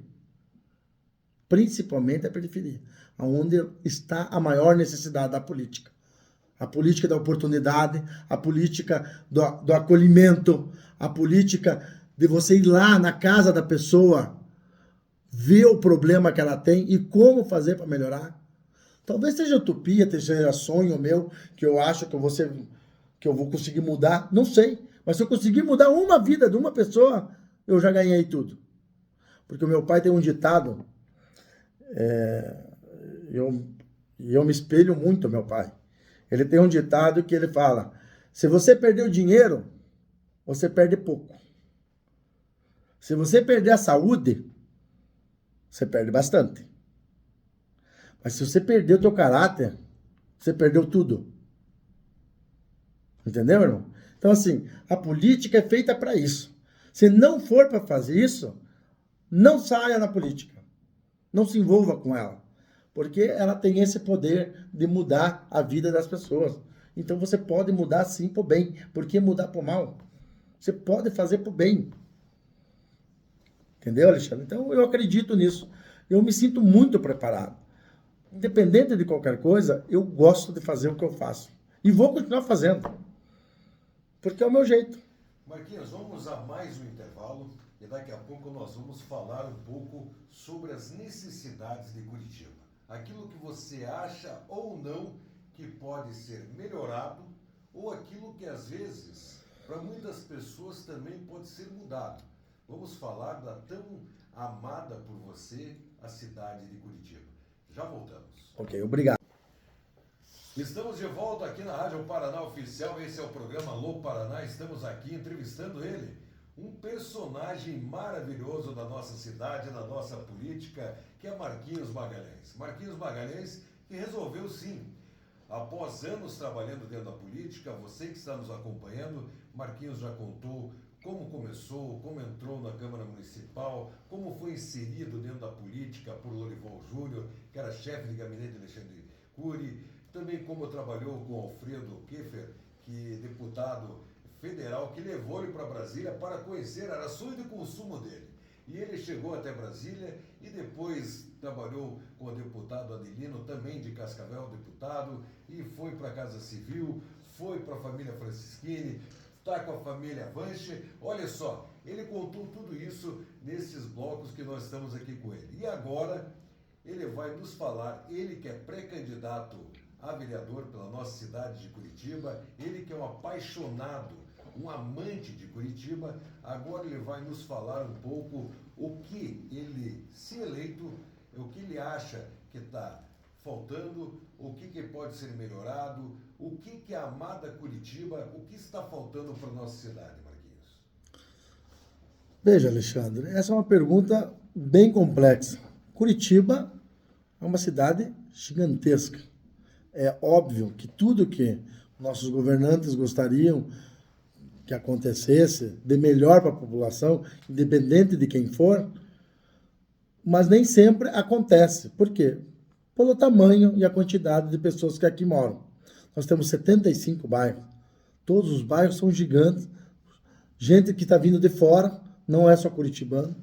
Principalmente a periferia, onde está a maior necessidade da política. A política da oportunidade, a política do acolhimento, a política de você ir lá na casa da pessoa, ver o problema que ela tem e como fazer para melhorar. Talvez seja utopia, seja sonho meu, que eu acho que eu vou conseguir mudar, não sei. Mas se eu conseguir mudar uma vida de uma pessoa, eu já ganhei tudo. Porque o meu pai tem um ditado, eu me espelho muito no meu pai. Ele tem um ditado que ele fala, se você perder o dinheiro, você perde pouco. Se você perder a saúde, você perde bastante. Mas se você perder o teu caráter, você perdeu tudo. Entendeu, irmão? Então, assim, a política é feita para isso. Se não for para fazer isso, não saia na política. Não se envolva com ela. Porque ela tem esse poder de mudar a vida das pessoas. Então, você pode mudar sim para o bem. Por que mudar para o mal? Você pode fazer para o bem. Entendeu, Alexandre? Então, eu acredito nisso. Eu me sinto muito preparado. Independente de qualquer coisa, eu gosto de fazer o que eu faço. E vou continuar fazendo. Porque é o meu jeito. Marquinhos, vamos a mais um intervalo e daqui a pouco nós vamos falar um pouco sobre as necessidades de Curitiba. Aquilo que você acha ou não que pode ser melhorado ou aquilo que às vezes, para muitas pessoas também pode ser mudado. Vamos falar da tão amada por você, a cidade de Curitiba. Já voltamos. Ok, obrigado. Estamos de volta aqui na Rádio Paraná Oficial, esse é o programa Alô Paraná, estamos aqui entrevistando ele, um personagem maravilhoso da nossa cidade, da nossa política, que é Marquinhos Magalhães. Marquinhos Magalhães que resolveu sim, após anos trabalhando dentro da política, você que está nos acompanhando, Marquinhos já contou como começou, como entrou na Câmara Municipal, como foi inserido dentro da política por Lorival Júnior, que era chefe de gabinete de Alexandre Cury, também como trabalhou com Alfredo Keffer, que é deputado federal, que levou ele para Brasília para conhecer, era sonho de consumo dele. E ele chegou até Brasília e depois trabalhou com o deputado Adelino, também de Cascavel, deputado, e foi para a Casa Civil, foi para a família Francisquini, está com a família Vanche. Olha só, ele contou tudo isso nesses blocos que nós estamos aqui com ele. E agora ele vai nos falar, ele que é pré-candidato a vereador pela nossa cidade de Curitiba, ele que é um apaixonado, um amante de Curitiba, agora ele vai nos falar um pouco o que ele, se eleito, o que ele acha que está faltando, o que pode ser melhorado, o que é a amada Curitiba, o que está faltando para a nossa cidade, Marquinhos? Veja, Alexandre, essa é uma pergunta bem complexa. Curitiba é uma cidade gigantesca. É óbvio que tudo que nossos governantes gostariam que acontecesse de melhor para a população, independente de quem for, mas nem sempre acontece. Por quê? Pelo tamanho e a quantidade de pessoas que aqui moram. Nós temos 75 bairros. Todos os bairros são gigantes. Gente que está vindo de fora, não é só curitibano.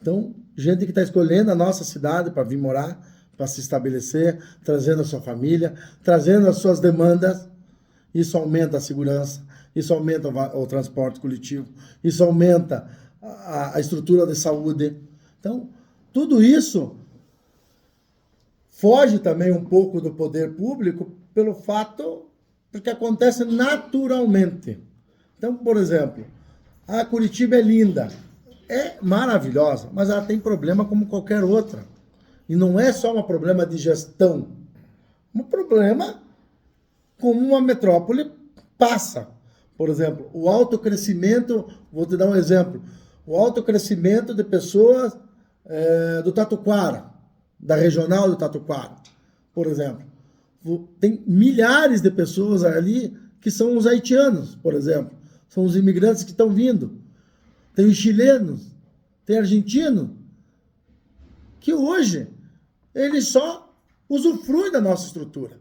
Então, gente que está escolhendo a nossa cidade para vir morar, para se estabelecer, trazendo a sua família, trazendo as suas demandas. Isso aumenta a segurança, isso aumenta o transporte coletivo, isso aumenta a estrutura de saúde. Então, tudo isso foge também um pouco do poder público pelo fato porque acontece naturalmente. Então, por exemplo, a Curitiba é linda, é maravilhosa, mas ela tem problema como qualquer outra. E não é só um problema de gestão, um problema como uma metrópole passa. Por exemplo, o alto crescimento, vou te dar um exemplo, o alto crescimento de pessoas do Tatuquara, da regional do Tatuquara, por exemplo. Tem milhares de pessoas ali que são os haitianos, por exemplo. São os imigrantes que estão vindo. Tem os chilenos, tem argentinos, que hoje eles só usufruem da nossa estrutura.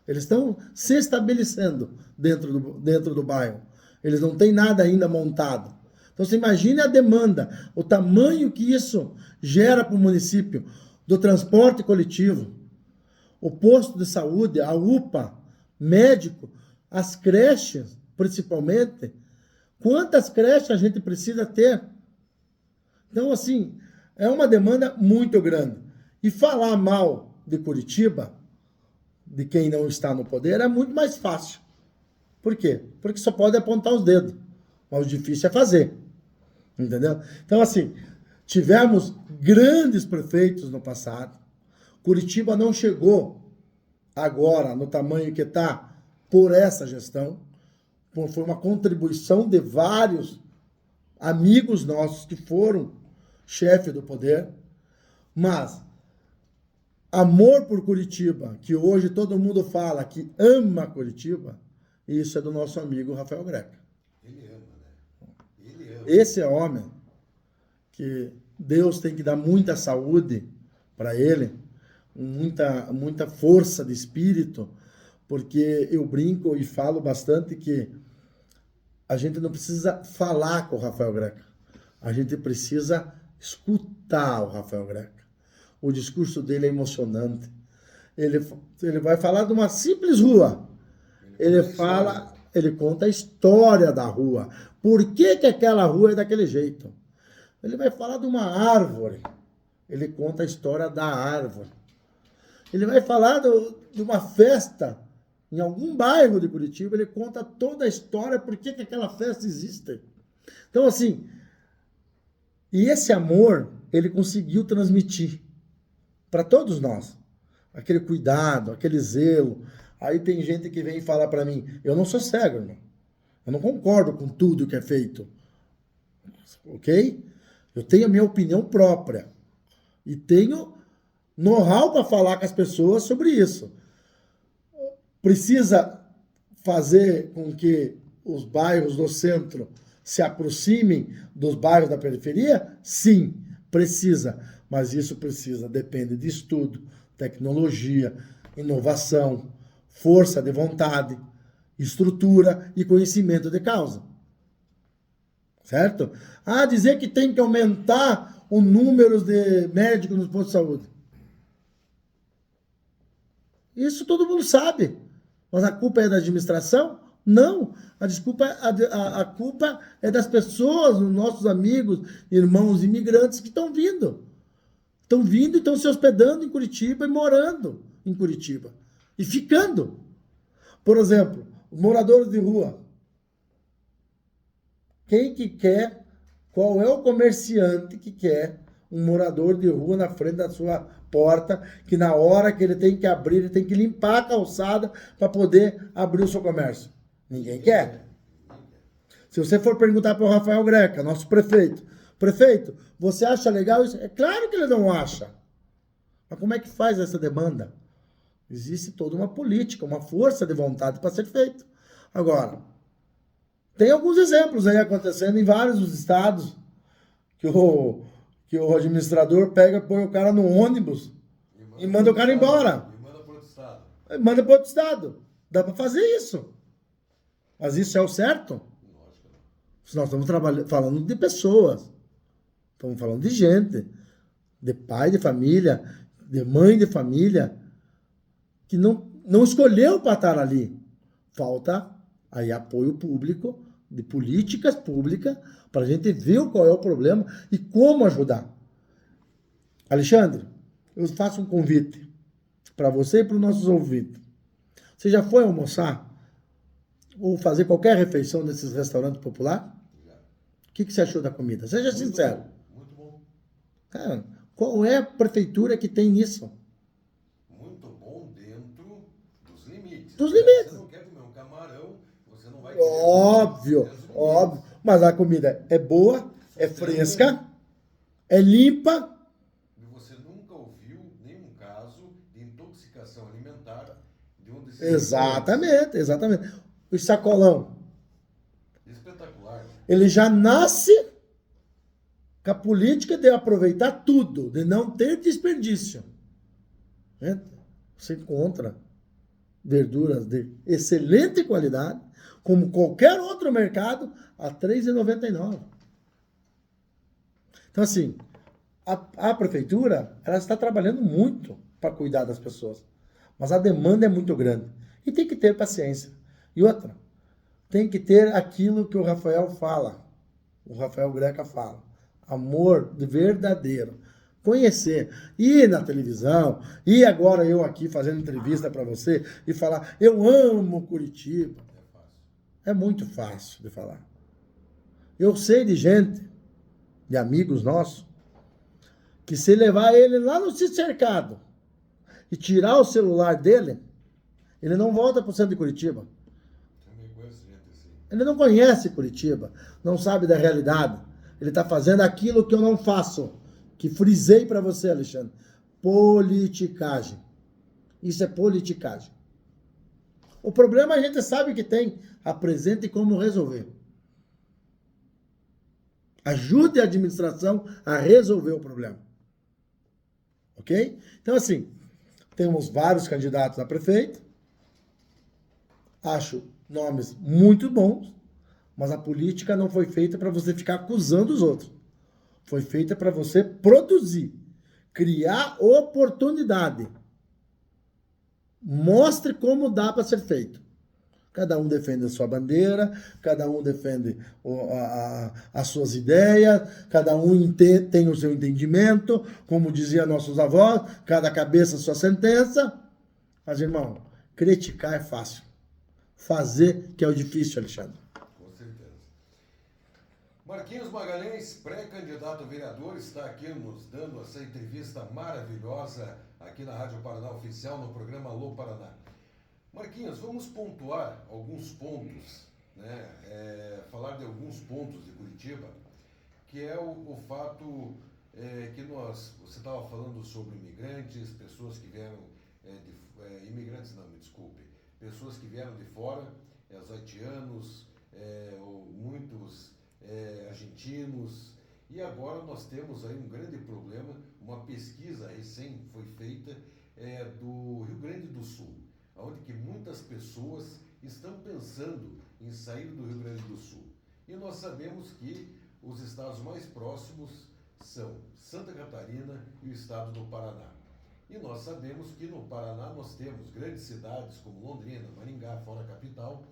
Eles estão se estabelecendo dentro do bairro. Eles não têm nada ainda montado. Então, você imagine a demanda, o tamanho que isso gera para o município, do transporte coletivo, o posto de saúde, a UPA, médico, as creches, principalmente. Quantas creches a gente precisa ter? Então, assim, é uma demanda muito grande. E falar mal de Curitiba, de quem não está no poder, é muito mais fácil. Por quê? Porque só pode apontar os dedos. Mas o difícil é fazer. Entendeu? Então, assim, tivemos grandes prefeitos no passado. Curitiba não chegou agora no tamanho que está por essa gestão. Foi uma contribuição de vários amigos nossos que foram chefe do poder. Mas amor por Curitiba, que hoje todo mundo fala que ama Curitiba, isso é do nosso amigo Rafael Greca. Ele ama, né? Ele ama. Esse é homem que Deus tem que dar muita saúde para ele, muita força de espírito, porque eu brinco e falo bastante que a gente não precisa falar com o Rafael Greca, a gente precisa escutar o Rafael Greca. O discurso dele é emocionante. Ele vai falar de uma simples rua. Ele conta a história da rua. Por que que aquela rua é daquele jeito? Ele vai falar de uma árvore. Ele conta a história da árvore. Ele vai falar de uma festa em algum bairro de Curitiba. Ele conta toda a história, por que que aquela festa existe. Então, assim, e esse amor ele conseguiu transmitir para todos nós. Aquele cuidado, aquele zelo. Aí tem gente que vem falar para mim, eu não sou cego, irmão. Eu não concordo com tudo que é feito. Ok? Eu tenho a minha opinião própria. E tenho know-how para falar com as pessoas sobre isso. Precisa fazer com que os bairros do centro se aproximem dos bairros da periferia? Sim, precisa. Mas isso depende de estudo, tecnologia, inovação, força de vontade, estrutura e conhecimento de causa. Certo? Dizer que tem que aumentar o número de médicos nos postos de saúde. Isso todo mundo sabe. Mas a culpa é da administração? Não. A culpa é das pessoas, dos nossos amigos, irmãos imigrantes que estão vindo. Estão vindo e estão se hospedando em Curitiba e morando em Curitiba. E ficando. Por exemplo, os moradores de rua. Quem que quer, qual é o comerciante que quer um morador de rua na frente da sua porta, que na hora que ele tem que abrir, ele tem que limpar a calçada para poder abrir o seu comércio? Ninguém quer. Se você for perguntar para o Rafael Greca, nosso prefeito, você acha legal isso? É claro que ele não acha. Mas como é que faz essa demanda? Existe toda uma política, uma força de vontade para ser feito. Agora, tem alguns exemplos aí acontecendo em vários dos estados que o administrador pega, põe o cara no ônibus e manda o cara embora. E manda para outro estado. Manda para outro estado. Dá para fazer isso. Mas isso é o certo? Nós estamos falando de pessoas. Estamos falando de gente. De pai de família, de mãe de família, que não escolheu para estar ali. Falta aí apoio público, de políticas públicas, para a gente ver qual é o problema e como ajudar. Alexandre, eu faço um convite para você e para os nossos ouvintes. Você já foi almoçar ou fazer qualquer refeição nesses restaurantes populares? Já. O que você achou da comida? Seja sincero. Muito bom. Cara, qual é a prefeitura que tem isso? Muito bom dentro dos limites. Dos limites. Você não quer comer um camarão, você não vai Óbvio. Mas a comida é boa, é fresca, é limpa. E você nunca ouviu nenhum caso de intoxicação alimentar de um desses Exatamente. O sacolão, espetacular. ele já nasce com a política de aproveitar tudo, de não ter desperdício. Né? você encontra verduras de excelente qualidade, como qualquer outro mercado, a R$ 3,99. Então, assim, a prefeitura, ela está trabalhando muito para cuidar das pessoas. Mas a demanda é muito grande. E tem que ter paciência. E outra, tem que ter aquilo que o Rafael fala. O Rafael Greca fala. Amor verdadeiro. Conhecer. Ir na televisão. E agora eu aqui fazendo entrevista para você e falar, eu amo Curitiba. É muito fácil de falar. Eu sei de gente, de amigos nossos, que se levar ele lá no cercado e tirar o celular dele, ele não volta para o centro de Curitiba. Ele não conhece Curitiba, não sabe da realidade. Ele está fazendo aquilo que eu não faço, que frisei para você, Alexandre. Politicagem. Isso é politicagem. O problema a gente sabe que tem. Apresente como resolver. Ajude a administração a resolver o problema. Ok? Então, assim, temos vários candidatos a prefeito. Acho nomes muito bons, mas a política não foi feita para você ficar acusando os outros. Foi feita para você produzir, criar oportunidade. Mostre como dá para ser feito. Cada um defende a sua bandeira, cada um defende as suas ideias, cada um tem o seu entendimento, como diziam nossos avós, cada cabeça a sua sentença. Mas, irmão, criticar é fácil. Fazer que é o difícil, Alexandre. Com certeza. Marquinhos Magalhães, pré-candidato a vereador, está aqui nos dando essa entrevista maravilhosa aqui na Rádio Paraná Oficial, no programa Alô Paraná. Marquinhos, vamos pontuar alguns pontos, né? Falar de alguns pontos de Curitiba, que é o fato que você estava falando sobre imigrantes, pessoas que vieram, imigrantes não, me desculpe, pessoas que vieram de fora, os haitianos, muitos argentinos, e agora nós temos aí um grande problema, uma pesquisa recém foi feita do Rio Grande do Sul, onde que muitas pessoas estão pensando em sair do Rio Grande do Sul. E nós sabemos que os estados mais próximos são Santa Catarina e o estado do Paraná. E nós sabemos que no Paraná nós temos grandes cidades como Londrina, Maringá, fora a capital,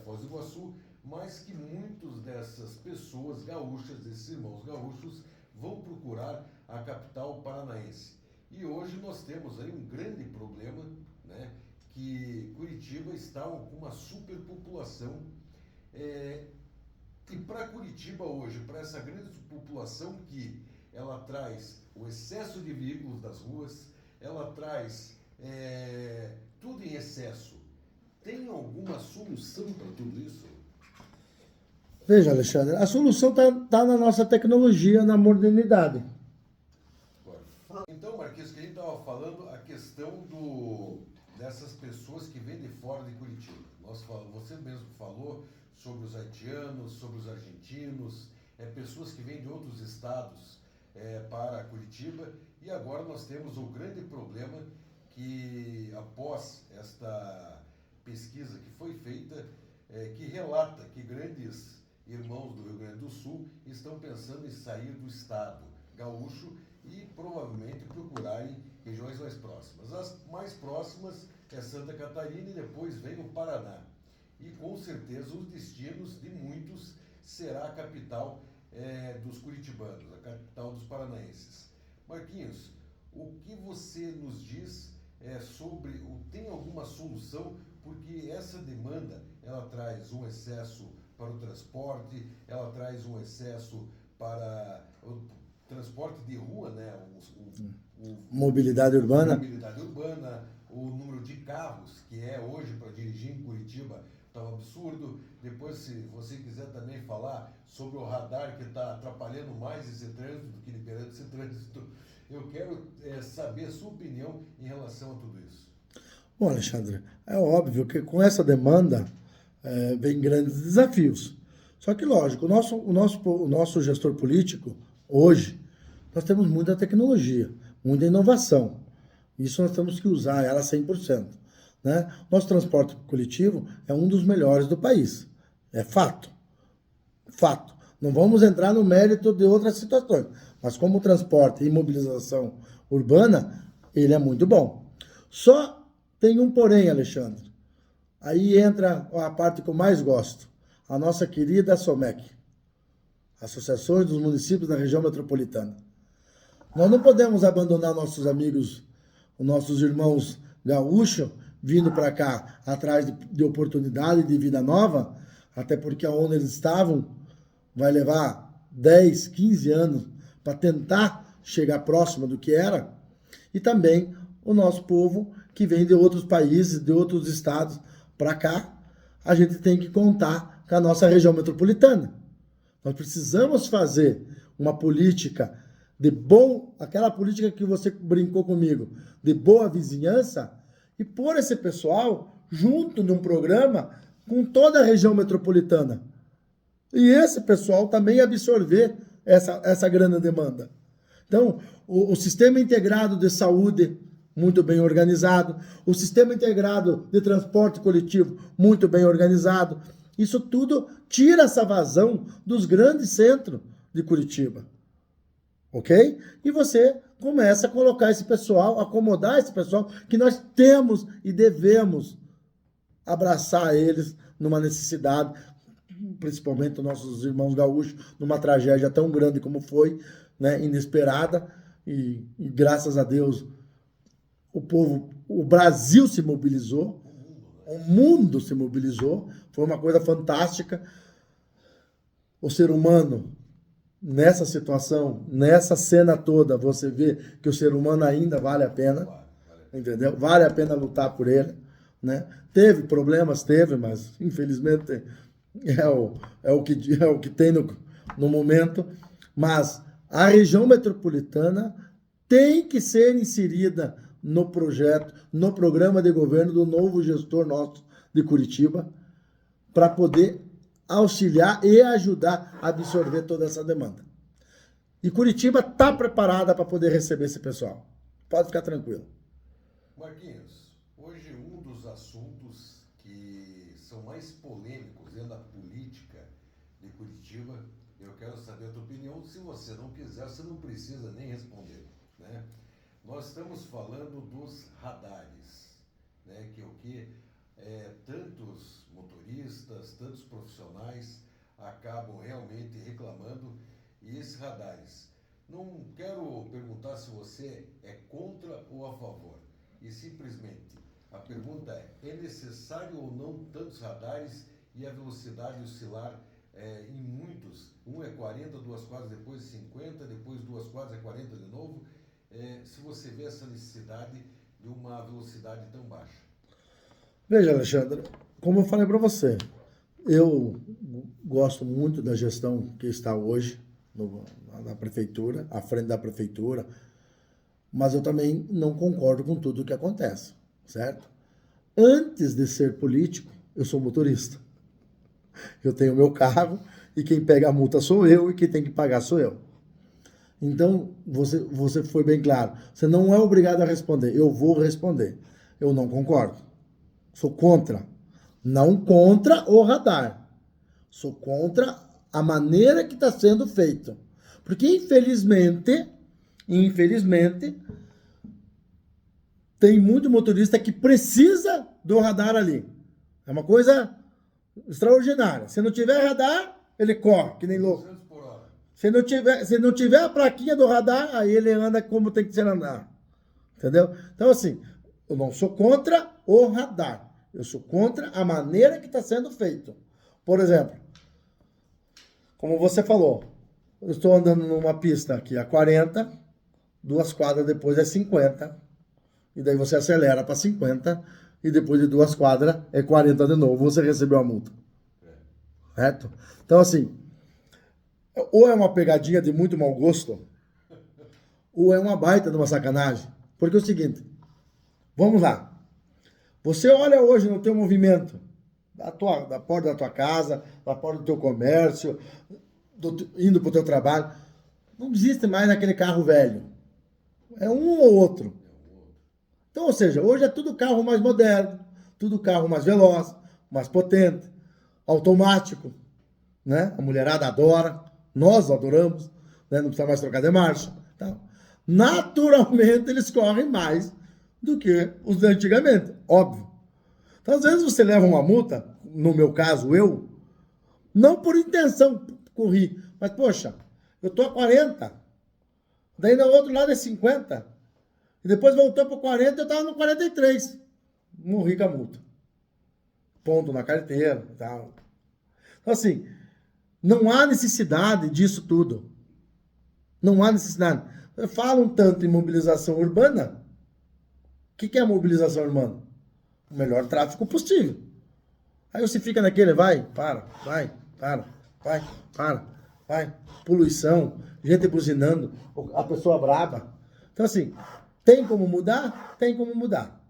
Foz do Iguaçu, mas que muitas dessas pessoas gaúchas, esses irmãos gaúchos, vão procurar a capital paranaense. E hoje nós temos aí um grande problema, né? Que Curitiba está com uma superpopulação, e para Curitiba hoje, para essa grande população que ela traz o excesso de veículos das ruas, ela traz tudo em excesso. Tem alguma solução para tudo isso? Veja, Alexandre, a solução está na nossa tecnologia, na modernidade. Então, Marquinhos, que a gente estava falando a questão dessas pessoas que vêm de fora de Curitiba. Você mesmo falou sobre os haitianos, sobre os argentinos, pessoas que vêm de outros estados para Curitiba, e agora nós temos o grande problema que, após esta pesquisa que foi feita, que relata que grandes irmãos do Rio Grande do Sul estão pensando em sair do estado gaúcho e provavelmente procurarem regiões mais próximas. As mais próximas é Santa Catarina e depois vem o Paraná. E com certeza os destinos de muitos será a capital dos curitibanos, a capital dos paranaenses. Marquinhos, o que você nos diz sobre, tem alguma solução, porque essa demanda, ela traz um excesso para o transporte, ela traz um excesso para o transporte de rua, né? Mobilidade urbana. Mobilidade urbana, o número de carros, que hoje para dirigir em Curitiba está um absurdo. Depois, se você quiser também falar sobre o radar que está atrapalhando mais esse trânsito do que liberando esse trânsito, eu quero saber a sua opinião em relação a tudo isso. Bom, Alexandre, é óbvio que com essa demanda vem grandes desafios. Só que, lógico, o nosso gestor político, hoje, nós temos muita tecnologia, muita inovação. Isso nós temos que usar ela 100%. Né? Nosso transporte coletivo é um dos melhores do país. É fato. Fato. Não vamos entrar no mérito de outras situações. Mas como transporte e mobilização urbana, ele é muito bom. Só tem um porém, Alexandre. Aí entra a parte que eu mais gosto. A nossa querida SOMEC. Associações dos Municípios da Região Metropolitana. Nós não podemos abandonar nossos amigos, os nossos irmãos gaúchos, vindo para cá atrás de oportunidade de vida nova, até porque onde eles estavam vai levar 10, 15 anos para tentar chegar próximo do que era, e também o nosso povo que vem de outros países, de outros estados para cá, a gente tem que contar com a nossa região metropolitana. Nós precisamos fazer uma política de aquela política que você brincou comigo, de boa vizinhança, e pôr esse pessoal junto num programa com toda a região metropolitana. E esse pessoal também absorver essa grande demanda. Então, o sistema integrado de saúde, muito bem organizado, o sistema integrado de transporte coletivo, muito bem organizado, isso tudo tira essa vazão dos grandes centros de Curitiba. Ok? E você começa a colocar esse pessoal, acomodar esse pessoal, que nós temos e devemos abraçar eles numa necessidade, principalmente os nossos irmãos gaúchos, numa tragédia tão grande como foi, né, inesperada, e graças a Deus o Brasil se mobilizou, o mundo se mobilizou, foi uma coisa fantástica. O ser humano, nessa situação, nessa cena toda, você vê que o ser humano ainda vale a pena, entendeu? Vale a pena lutar por ele, né? Teve problemas, mas infelizmente é o que tem no momento, mas a região metropolitana tem que ser inserida no projeto, no programa de governo do novo gestor nosso de Curitiba, para poder auxiliar e ajudar a absorver toda essa demanda. E Curitiba está preparada para poder receber esse pessoal. Pode ficar tranquilo. Marquinhos, hoje um dos assuntos que são mais polêmicos dentro da política de Curitiba, eu quero saber a tua opinião. Se você não quiser, você não precisa nem responder, né? Nós estamos falando dos radares, né? Que é o que tantos motoristas, tantos profissionais acabam realmente reclamando, e esses radares. Não quero perguntar se você é contra ou a favor, e simplesmente a pergunta é necessário ou não tantos radares e a velocidade oscilar em muitos? Um é 40, 2 quadras, depois 50, depois 2 quadras é 40 de novo. Se você vê essa necessidade de uma velocidade tão baixa. Veja, Alexandre, como eu falei para você, eu gosto muito da gestão que está hoje na prefeitura, à frente da prefeitura, mas eu também não concordo com tudo o que acontece, certo? Antes de ser político, eu sou motorista. Eu tenho meu carro e quem pega a multa sou eu e quem tem que pagar sou eu. Então, você foi bem claro. Você não é obrigado a responder. Eu vou responder. Eu não concordo. Sou contra. Não contra o radar. Sou contra a maneira que está sendo feito. Porque, infelizmente, tem muito motorista que precisa do radar ali. É uma coisa extraordinária. Se não tiver radar, ele corre, que nem louco. Se não tiver a plaquinha do radar, aí ele anda como tem que ser andar. Entendeu? Então, assim, eu não sou contra o radar. Eu sou contra a maneira que está sendo feito. Por exemplo, como você falou, eu estou andando numa pista aqui a 40, 2 quadras depois é 50, e daí você acelera para 50, e depois de 2 quadras é 40 de novo, você recebeu a multa. Certo? Então, assim, ou é uma pegadinha de muito mau gosto, ou é uma baita de uma sacanagem. Porque é o seguinte, vamos lá. Você olha hoje no teu movimento, da porta da tua casa, da porta do teu comércio, indo para o teu trabalho, não existe mais aquele carro velho. É um ou outro. Então, ou seja, hoje é tudo carro mais moderno, tudo carro mais veloz, mais potente, automático, né? A mulherada adora, nós adoramos, né? Não precisa mais trocar de marcha. Então, naturalmente, eles correm mais do que os de antigamente, óbvio. Então, às vezes você leva uma multa, no meu caso, eu, não por intenção, corri, mas, poxa, eu tô a 40, daí no outro lado é 50, e depois voltou para 40, eu estava no 43. Morri com a multa. Ponto na carteira e tal. Então, assim, não há necessidade disso tudo. Não há necessidade. Falam tanto em mobilização urbana. O que é mobilização urbana? O melhor tráfego possível. Aí você fica naquele, vai, vai. Poluição, gente buzinando, a pessoa braba. Então, assim, tem como mudar? Tem como mudar.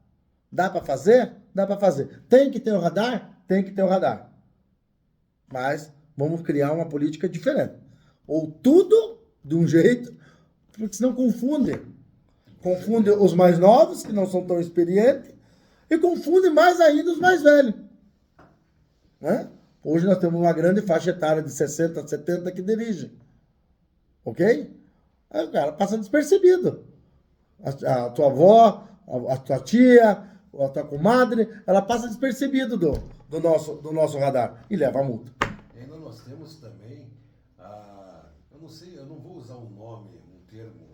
Dá para fazer? Dá para fazer. Tem que ter o radar? Tem que ter o radar. Mas vamos criar uma política diferente. Ou tudo de um jeito, porque senão confunde. Confunde os mais novos, que não são tão experientes, e confunde mais ainda os mais velhos. Né? Hoje nós temos uma grande faixa etária de 60, 70 que dirige. Ok? Aí o cara passa despercebido. A tua avó, a tua tia, a tua comadre, ela passa despercebido do nosso radar e leva a multa. Ainda nós temos também, eu não sei, eu não vou usar um nome, um termo,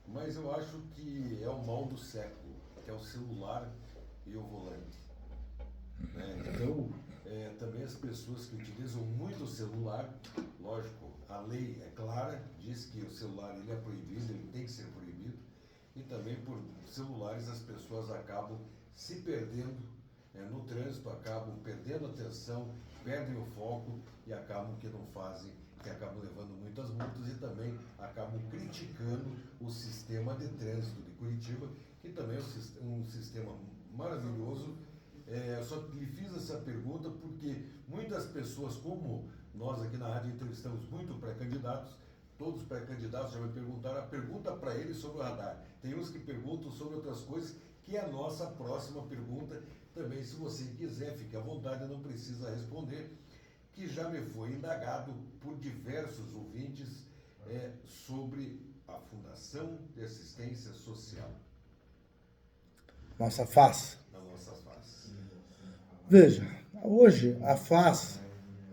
mas eu acho que é o mal do século, que é o celular e o volante. Né? Então, também as pessoas que utilizam muito o celular, lógico, a lei é clara, diz que o celular ele é proibido, ele tem que ser proibido, e também por celulares as pessoas acabam se perdendo no trânsito, acabam perdendo atenção, perdem o foco e acabam que não fazem, que acabam levando muitas multas e também acabam criticando o sistema de trânsito de Curitiba, que também é um sistema maravilhoso. Só lhe fiz essa pergunta porque muitas pessoas, como nós aqui na rádio entrevistamos muito pré-candidatos, todos os pré-candidatos já me perguntaram, a pergunta para eles sobre o radar. Tem uns que perguntam sobre outras coisas, que é a nossa próxima pergunta. Também, se você quiser, fique à vontade, não precisa responder, que já me foi indagado por diversos ouvintes sobre a Fundação de Assistência Social. Nossa FAS. A nossa FAS. Veja, hoje a FAS,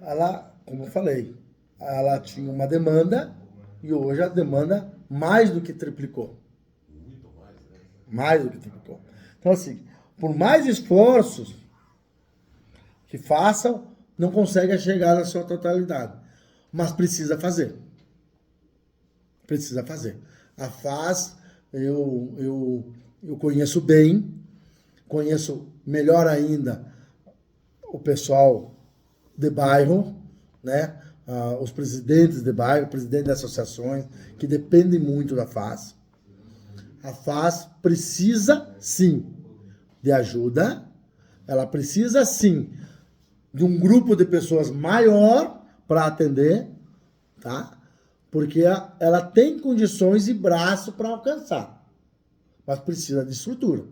ela, como eu falei, ela tinha uma demanda e hoje a demanda mais do que triplicou. Muito mais, né? Mais do que triplicou. Então, assim, por mais esforços que façam, não consegue chegar na sua totalidade. Mas precisa fazer. Precisa fazer. A FAS, eu conheço bem, conheço melhor ainda o pessoal de bairro, né? Os presidentes de bairro, presidentes de associações, que dependem muito da FAS. A FAS precisa, sim, de ajuda, ela precisa, sim, de um grupo de pessoas maior para atender, tá? Porque ela tem condições e braço para alcançar, mas precisa de estrutura.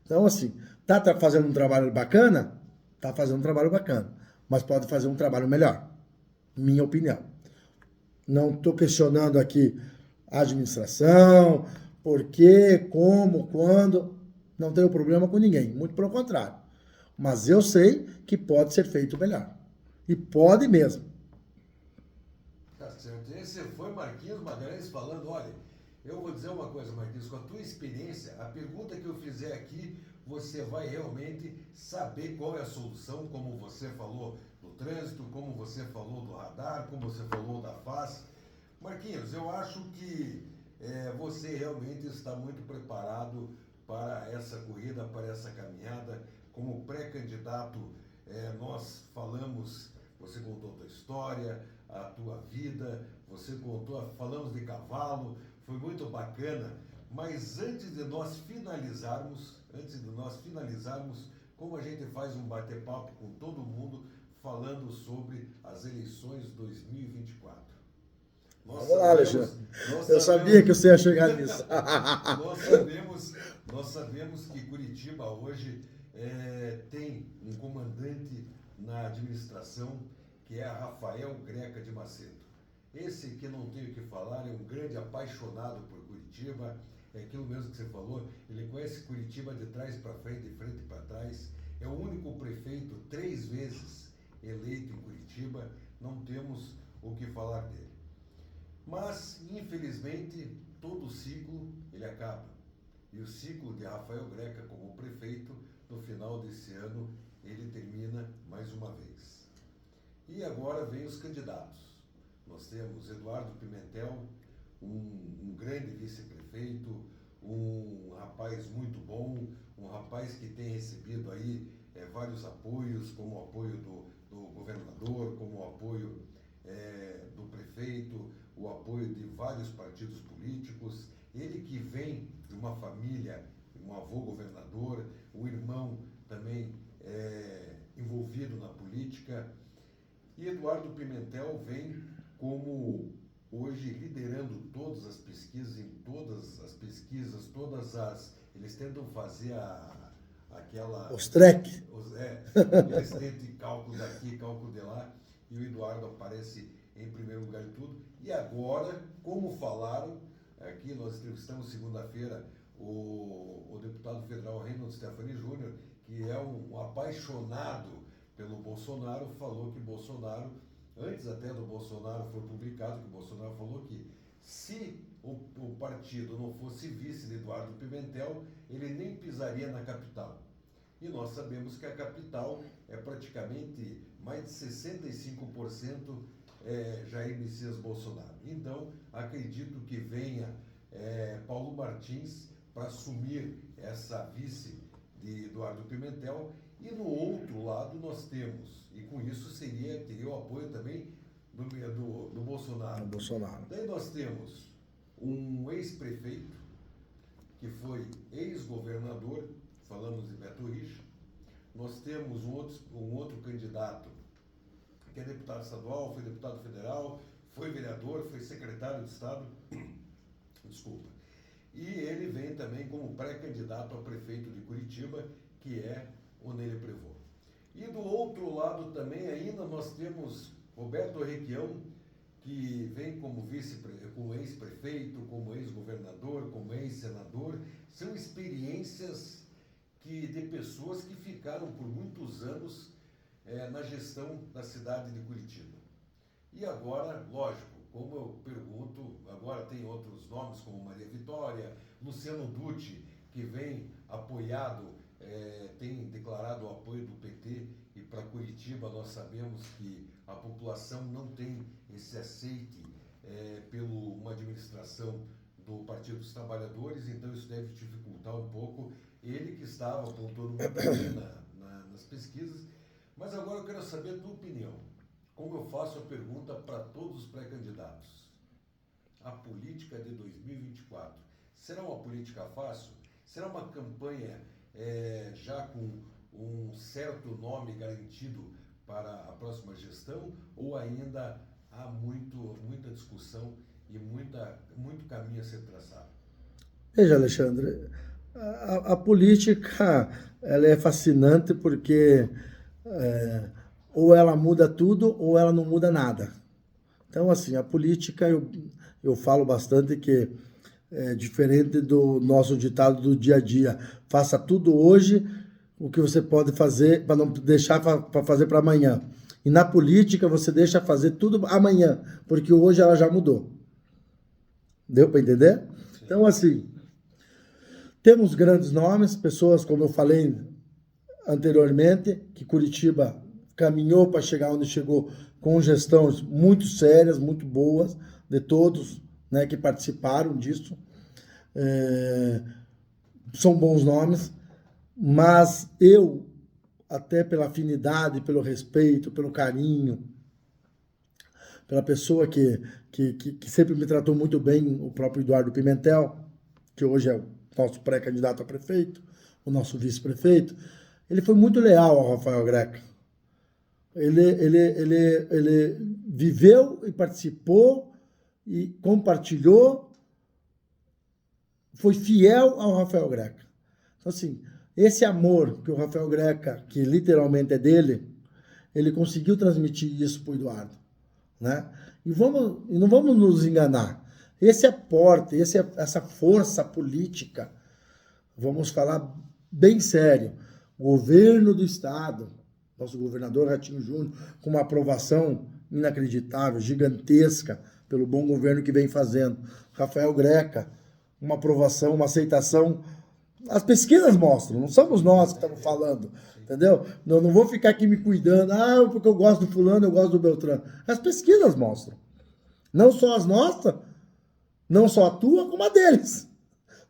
Então, assim, tá fazendo um trabalho bacana? Tá fazendo um trabalho bacana, mas pode fazer um trabalho melhor, minha opinião. Não estou questionando aqui a administração, por quê, como, quando, não tenho problema com ninguém, muito pelo contrário. Mas eu sei que pode ser feito melhor. E pode mesmo. Tá certo. Esse foi Marquinhos Magalhães falando, olha, eu vou dizer uma coisa, Marquinhos, com a tua experiência, a pergunta que eu fizer aqui, você vai realmente saber qual é a solução, como você falou do trânsito, como você falou do radar, como você falou da FAS. Marquinhos, eu acho que você realmente está muito preparado para essa corrida, para essa caminhada. Como pré-candidato, nós falamos, você contou a tua história, a tua vida, falamos de cavalo, foi muito bacana, mas antes de nós finalizarmos, como a gente faz um bate-papo com todo mundo, falando sobre as eleições 2024. Nós Vamos lá, sabemos, Alexandre. Eu sabia que você ia chegar nisso. nós sabemos que Curitiba hoje tem um comandante na administração que é Rafael Greca de Macedo. Esse que não tenho o que falar, é um grande apaixonado por Curitiba, é aquilo mesmo que você falou, ele conhece Curitiba de trás para frente, de frente para trás, é o único prefeito 3 vezes eleito em Curitiba, não temos o que falar dele. Mas, infelizmente, todo o ciclo ele acaba. E o ciclo de Rafael Greca como prefeito, no final desse ano, ele termina mais uma vez. E agora vem os candidatos. Nós temos Eduardo Pimentel, um grande vice-prefeito, um rapaz muito bom, um rapaz que tem recebido aí vários apoios, como o apoio do governador, como o apoio do prefeito, o apoio de vários partidos políticos. Ele que vem de uma família, um avô governador, um irmão também envolvido na política. E Eduardo Pimentel vem como hoje liderando todas as pesquisas, eles tentam fazer aquela... Os track. Eles tentam cálculo daqui, cálculo de lá, e o Eduardo aparece em primeiro lugar de tudo. E agora, como falaram, aqui nós entrevistamos segunda-feira o deputado federal Reinaldo Stephani Júnior, que é um apaixonado pelo Bolsonaro, falou que Bolsonaro, antes até do Bolsonaro foi publicado, que Bolsonaro falou que se o partido não fosse vice de Eduardo Pimentel, ele nem pisaria na capital. E nós sabemos que a capital é praticamente mais de 65% Jair Messias Bolsonaro. Então, acredito que venha Paulo Martins para assumir essa vice de Eduardo Pimentel. E no outro lado nós temos, e com isso teria o apoio também do Bolsonaro. Daí nós temos um ex-prefeito, que foi ex-governador, falamos de Beto Richa. Nós temos um outro candidato, que é deputado estadual, foi deputado federal, foi vereador, foi secretário de Estado, desculpa. E ele vem também como pré-candidato a prefeito de Curitiba, que é Onélio Prevot. E do outro lado também ainda nós temos Roberto Requião, que vem como como ex-prefeito, como ex-governador, como ex-senador. São experiências de pessoas que ficaram por muitos anos na gestão da cidade de Curitiba. E agora, lógico, como eu pergunto, agora tem outros nomes como Maria Vitória, Luciano Dutti, que vem apoiado, tem declarado o apoio do PT, e para Curitiba nós sabemos que a população não tem esse aceite pela uma administração do Partido dos Trabalhadores, então isso deve dificultar um pouco. Ele que estava apontando muito bem nas pesquisas, mas agora eu quero saber a tua opinião. Como eu faço a pergunta para todos os pré-candidatos. A política de 2024 será uma política fácil? Será uma campanha já com um certo nome garantido para a próxima gestão? Ou ainda há muita discussão e muito caminho a ser traçado? Veja, Alexandre, a política ela é fascinante porque ou ela muda tudo ou ela não muda nada. Então, assim, a política, eu falo bastante que é diferente do nosso ditado do dia a dia. Faça tudo hoje o que você pode fazer para não deixar para fazer para amanhã. E na política você deixa fazer tudo amanhã, porque hoje ela já mudou. Deu para entender? Então, assim, temos grandes nomes, pessoas, como eu falei anteriormente, que Curitiba caminhou para chegar onde chegou com gestões muito sérias, muito boas, de todos, né, que participaram disso. São bons nomes, mas eu, até pela afinidade, pelo respeito, pelo carinho, pela pessoa que sempre me tratou muito bem, o próprio Eduardo Pimentel, que hoje é o nosso pré-candidato a prefeito, o nosso vice-prefeito, ele foi muito leal ao Rafael Greca. Ele viveu e participou e compartilhou, foi fiel ao Rafael Greca. Então, assim, esse amor que o Rafael Greca, que literalmente é dele, ele conseguiu transmitir isso para o Eduardo, né? E não vamos nos enganar. Esse aporte, essa força política, vamos falar bem sério, governo do Estado, nosso governador Ratinho Júnior, com uma aprovação inacreditável, gigantesca, pelo bom governo que vem fazendo. Rafael Greca, uma aprovação, uma aceitação. As pesquisas mostram, não somos nós que estamos falando, entendeu? Não vou ficar aqui me cuidando, porque eu gosto do fulano, eu gosto do Beltrano. As pesquisas mostram. Não só as nossas, não só a tua, como a deles.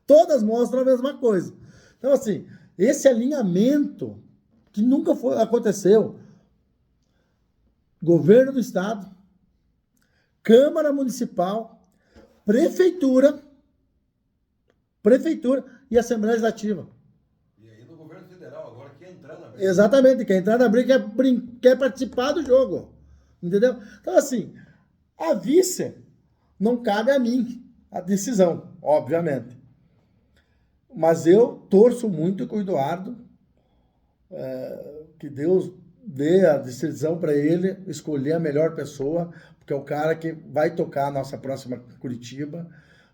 Todas mostram a mesma coisa. Então, assim, esse alinhamento que nunca aconteceu. Governo do Estado, Câmara Municipal, Prefeitura e Assembleia Legislativa. E aí no governo federal, agora quer entrar na briga. Exatamente, quer entrar na briga, quer participar do jogo. Entendeu? Então, assim, a vice não cabe a mim a decisão, obviamente. Mas eu torço muito com o Eduardo, que Deus dê a decisão para ele escolher a melhor pessoa, porque é o cara que vai tocar a nossa próxima Curitiba,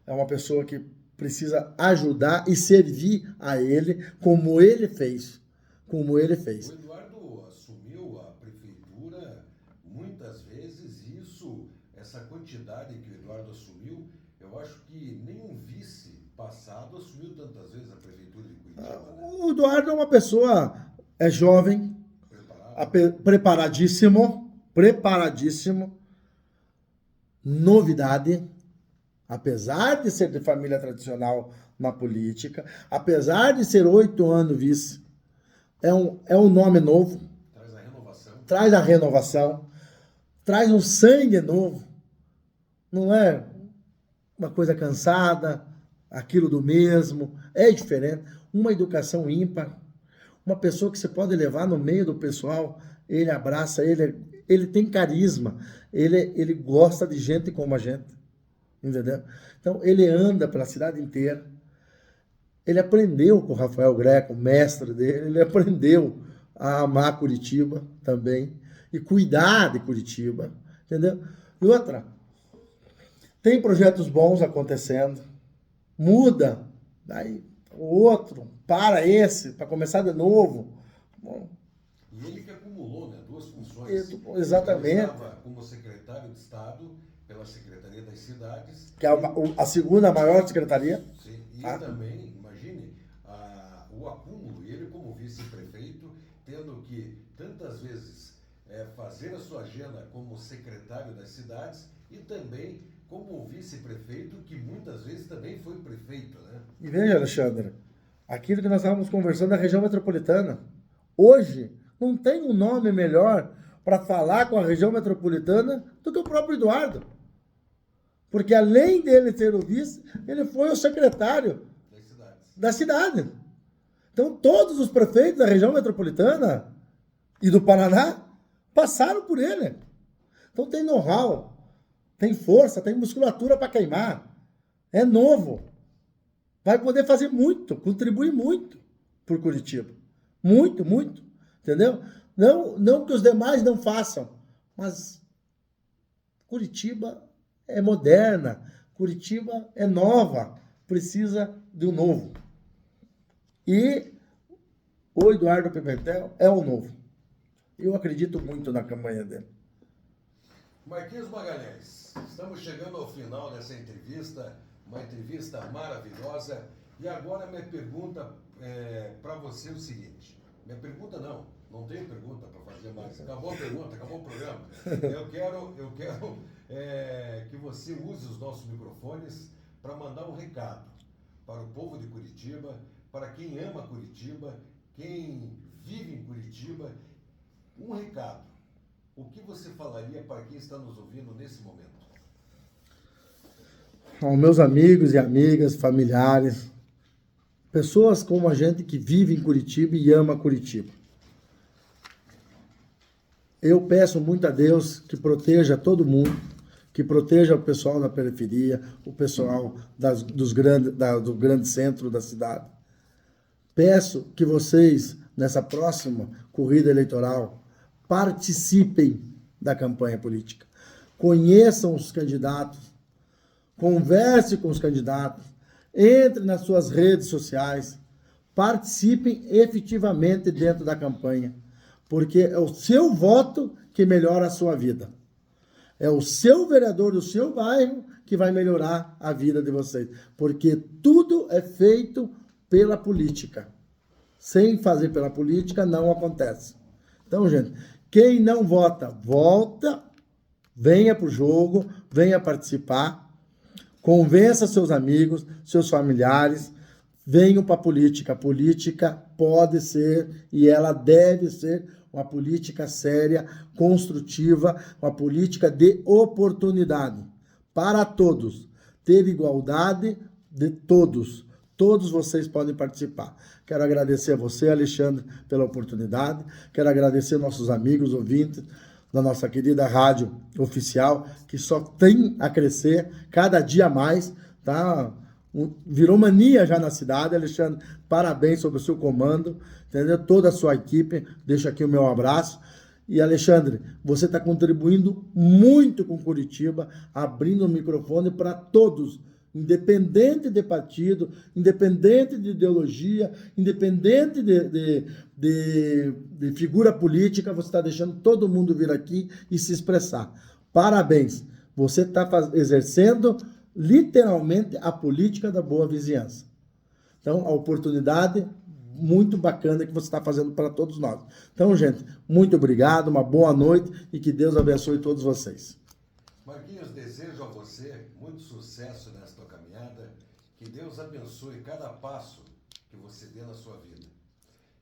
é uma pessoa que precisa ajudar e servir a ele como ele fez. O Eduardo assumiu a prefeitura muitas vezes, essa quantidade que o Eduardo assumiu, eu acho que nenhum vice passado assumiu tantas vezes a prefeitura de Curitiba. Né? O Eduardo é uma pessoa, é jovem, preparadíssimo, novidade, apesar de ser de família tradicional na política, apesar de ser 8 anos vice, é um nome novo, traz a renovação, traz um sangue novo, não é uma coisa cansada, aquilo do mesmo, é diferente, uma educação ímpar, uma pessoa que você pode levar no meio do pessoal, ele abraça, ele tem carisma, ele gosta de gente como a gente, entendeu? Então, ele anda pela cidade inteira, ele aprendeu com o Rafael Greca, o mestre dele, ele aprendeu a amar Curitiba também, e cuidar de Curitiba, entendeu? E outra, tem projetos bons acontecendo, muda, aí o outro, para começar de novo. Bom, e ele que acumulou, né, 2 funções. Exatamente. Ele estava como secretário de Estado pela Secretaria das Cidades. Que é a segunda maior secretaria. Sim, e também, imagine, o acúmulo, ele como vice-prefeito, tendo que tantas vezes fazer a sua agenda como secretário das cidades e também como vice-prefeito, que muitas vezes também foi prefeito, né? E veja, Alexandre, aquilo que nós estávamos conversando da região metropolitana. Hoje, não tem um nome melhor para falar com a região metropolitana do que o próprio Eduardo. Porque além dele ser o vice, ele foi o secretário da cidade. Então, todos os prefeitos da região metropolitana e do Paraná passaram por ele. Então, tem know-how, tem força, tem musculatura para queimar. É novo. Vai poder fazer muito, contribuir muito por Curitiba. Muito, muito. Entendeu? Não que os demais não façam, mas Curitiba é moderna, Curitiba é nova, precisa de um novo. E o Eduardo Pimentel é o novo. Eu acredito muito na campanha dele. Marquinhos Magalhães, estamos chegando ao final dessa entrevista, uma entrevista maravilhosa. E agora minha pergunta para você é o seguinte. Minha pergunta não tenho pergunta para fazer mais. Acabou a pergunta, acabou o programa. Eu quero que você use os nossos microfones para mandar um recado para o povo de Curitiba, para quem ama Curitiba, quem vive em Curitiba. Um recado. O que você falaria para quem está nos ouvindo nesse momento? Aos meus amigos e amigas, familiares, pessoas como a gente que vive em Curitiba e ama Curitiba. Eu peço muito a Deus que proteja todo mundo, que proteja o pessoal da periferia, o pessoal do grande centro da cidade. Peço que vocês, nessa próxima corrida eleitoral, participem da campanha política. Conheçam os candidatos, converse com os candidatos, entre nas suas redes sociais, participem efetivamente dentro da campanha, porque é o seu voto que melhora a sua vida. É o seu vereador do seu bairro que vai melhorar a vida de vocês, porque tudo é feito pela política. Sem fazer pela política não acontece. Então, gente, quem não vota, volta, venha para o jogo, venha participar, convença seus amigos, seus familiares, venham para a política. A política pode ser e ela deve ser uma política séria, construtiva, uma política de oportunidade para todos, ter igualdade de todos. Todos vocês podem participar. Quero agradecer a você, Alexandre, pela oportunidade. Quero agradecer nossos amigos, ouvintes da nossa querida rádio oficial, que só tem a crescer cada dia mais, tá? Virou mania já na cidade, Alexandre. Parabéns sobre o seu comando, entendeu? Toda a sua equipe. Deixo aqui o meu abraço. E, Alexandre, você está contribuindo muito com Curitiba, abrindo o microfone para todos, independente de partido, independente de ideologia, independente de figura política, você está deixando todo mundo vir aqui e se expressar. Parabéns! Você está exercendo literalmente a política da boa vizinhança. Então, a oportunidade muito bacana que você está fazendo para todos nós. Então, gente, muito obrigado, uma boa noite e que Deus abençoe todos vocês. Marquinhos, desejo a você muito sucesso nesta caminhada, que Deus abençoe cada passo que você dê na sua vida.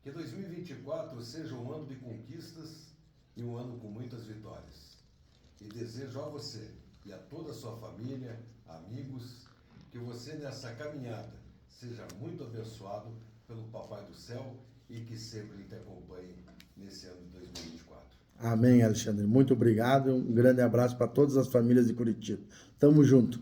Que 2024 seja um ano de conquistas e um ano com muitas vitórias. E desejo a você e a toda a sua família, amigos, que você nessa caminhada seja muito abençoado pelo Papai do Céu e que sempre te acompanhe nesse ano de 2024. Amém, Alexandre. Muito obrigado. Um grande abraço para todas as famílias de Curitiba. Tamo junto.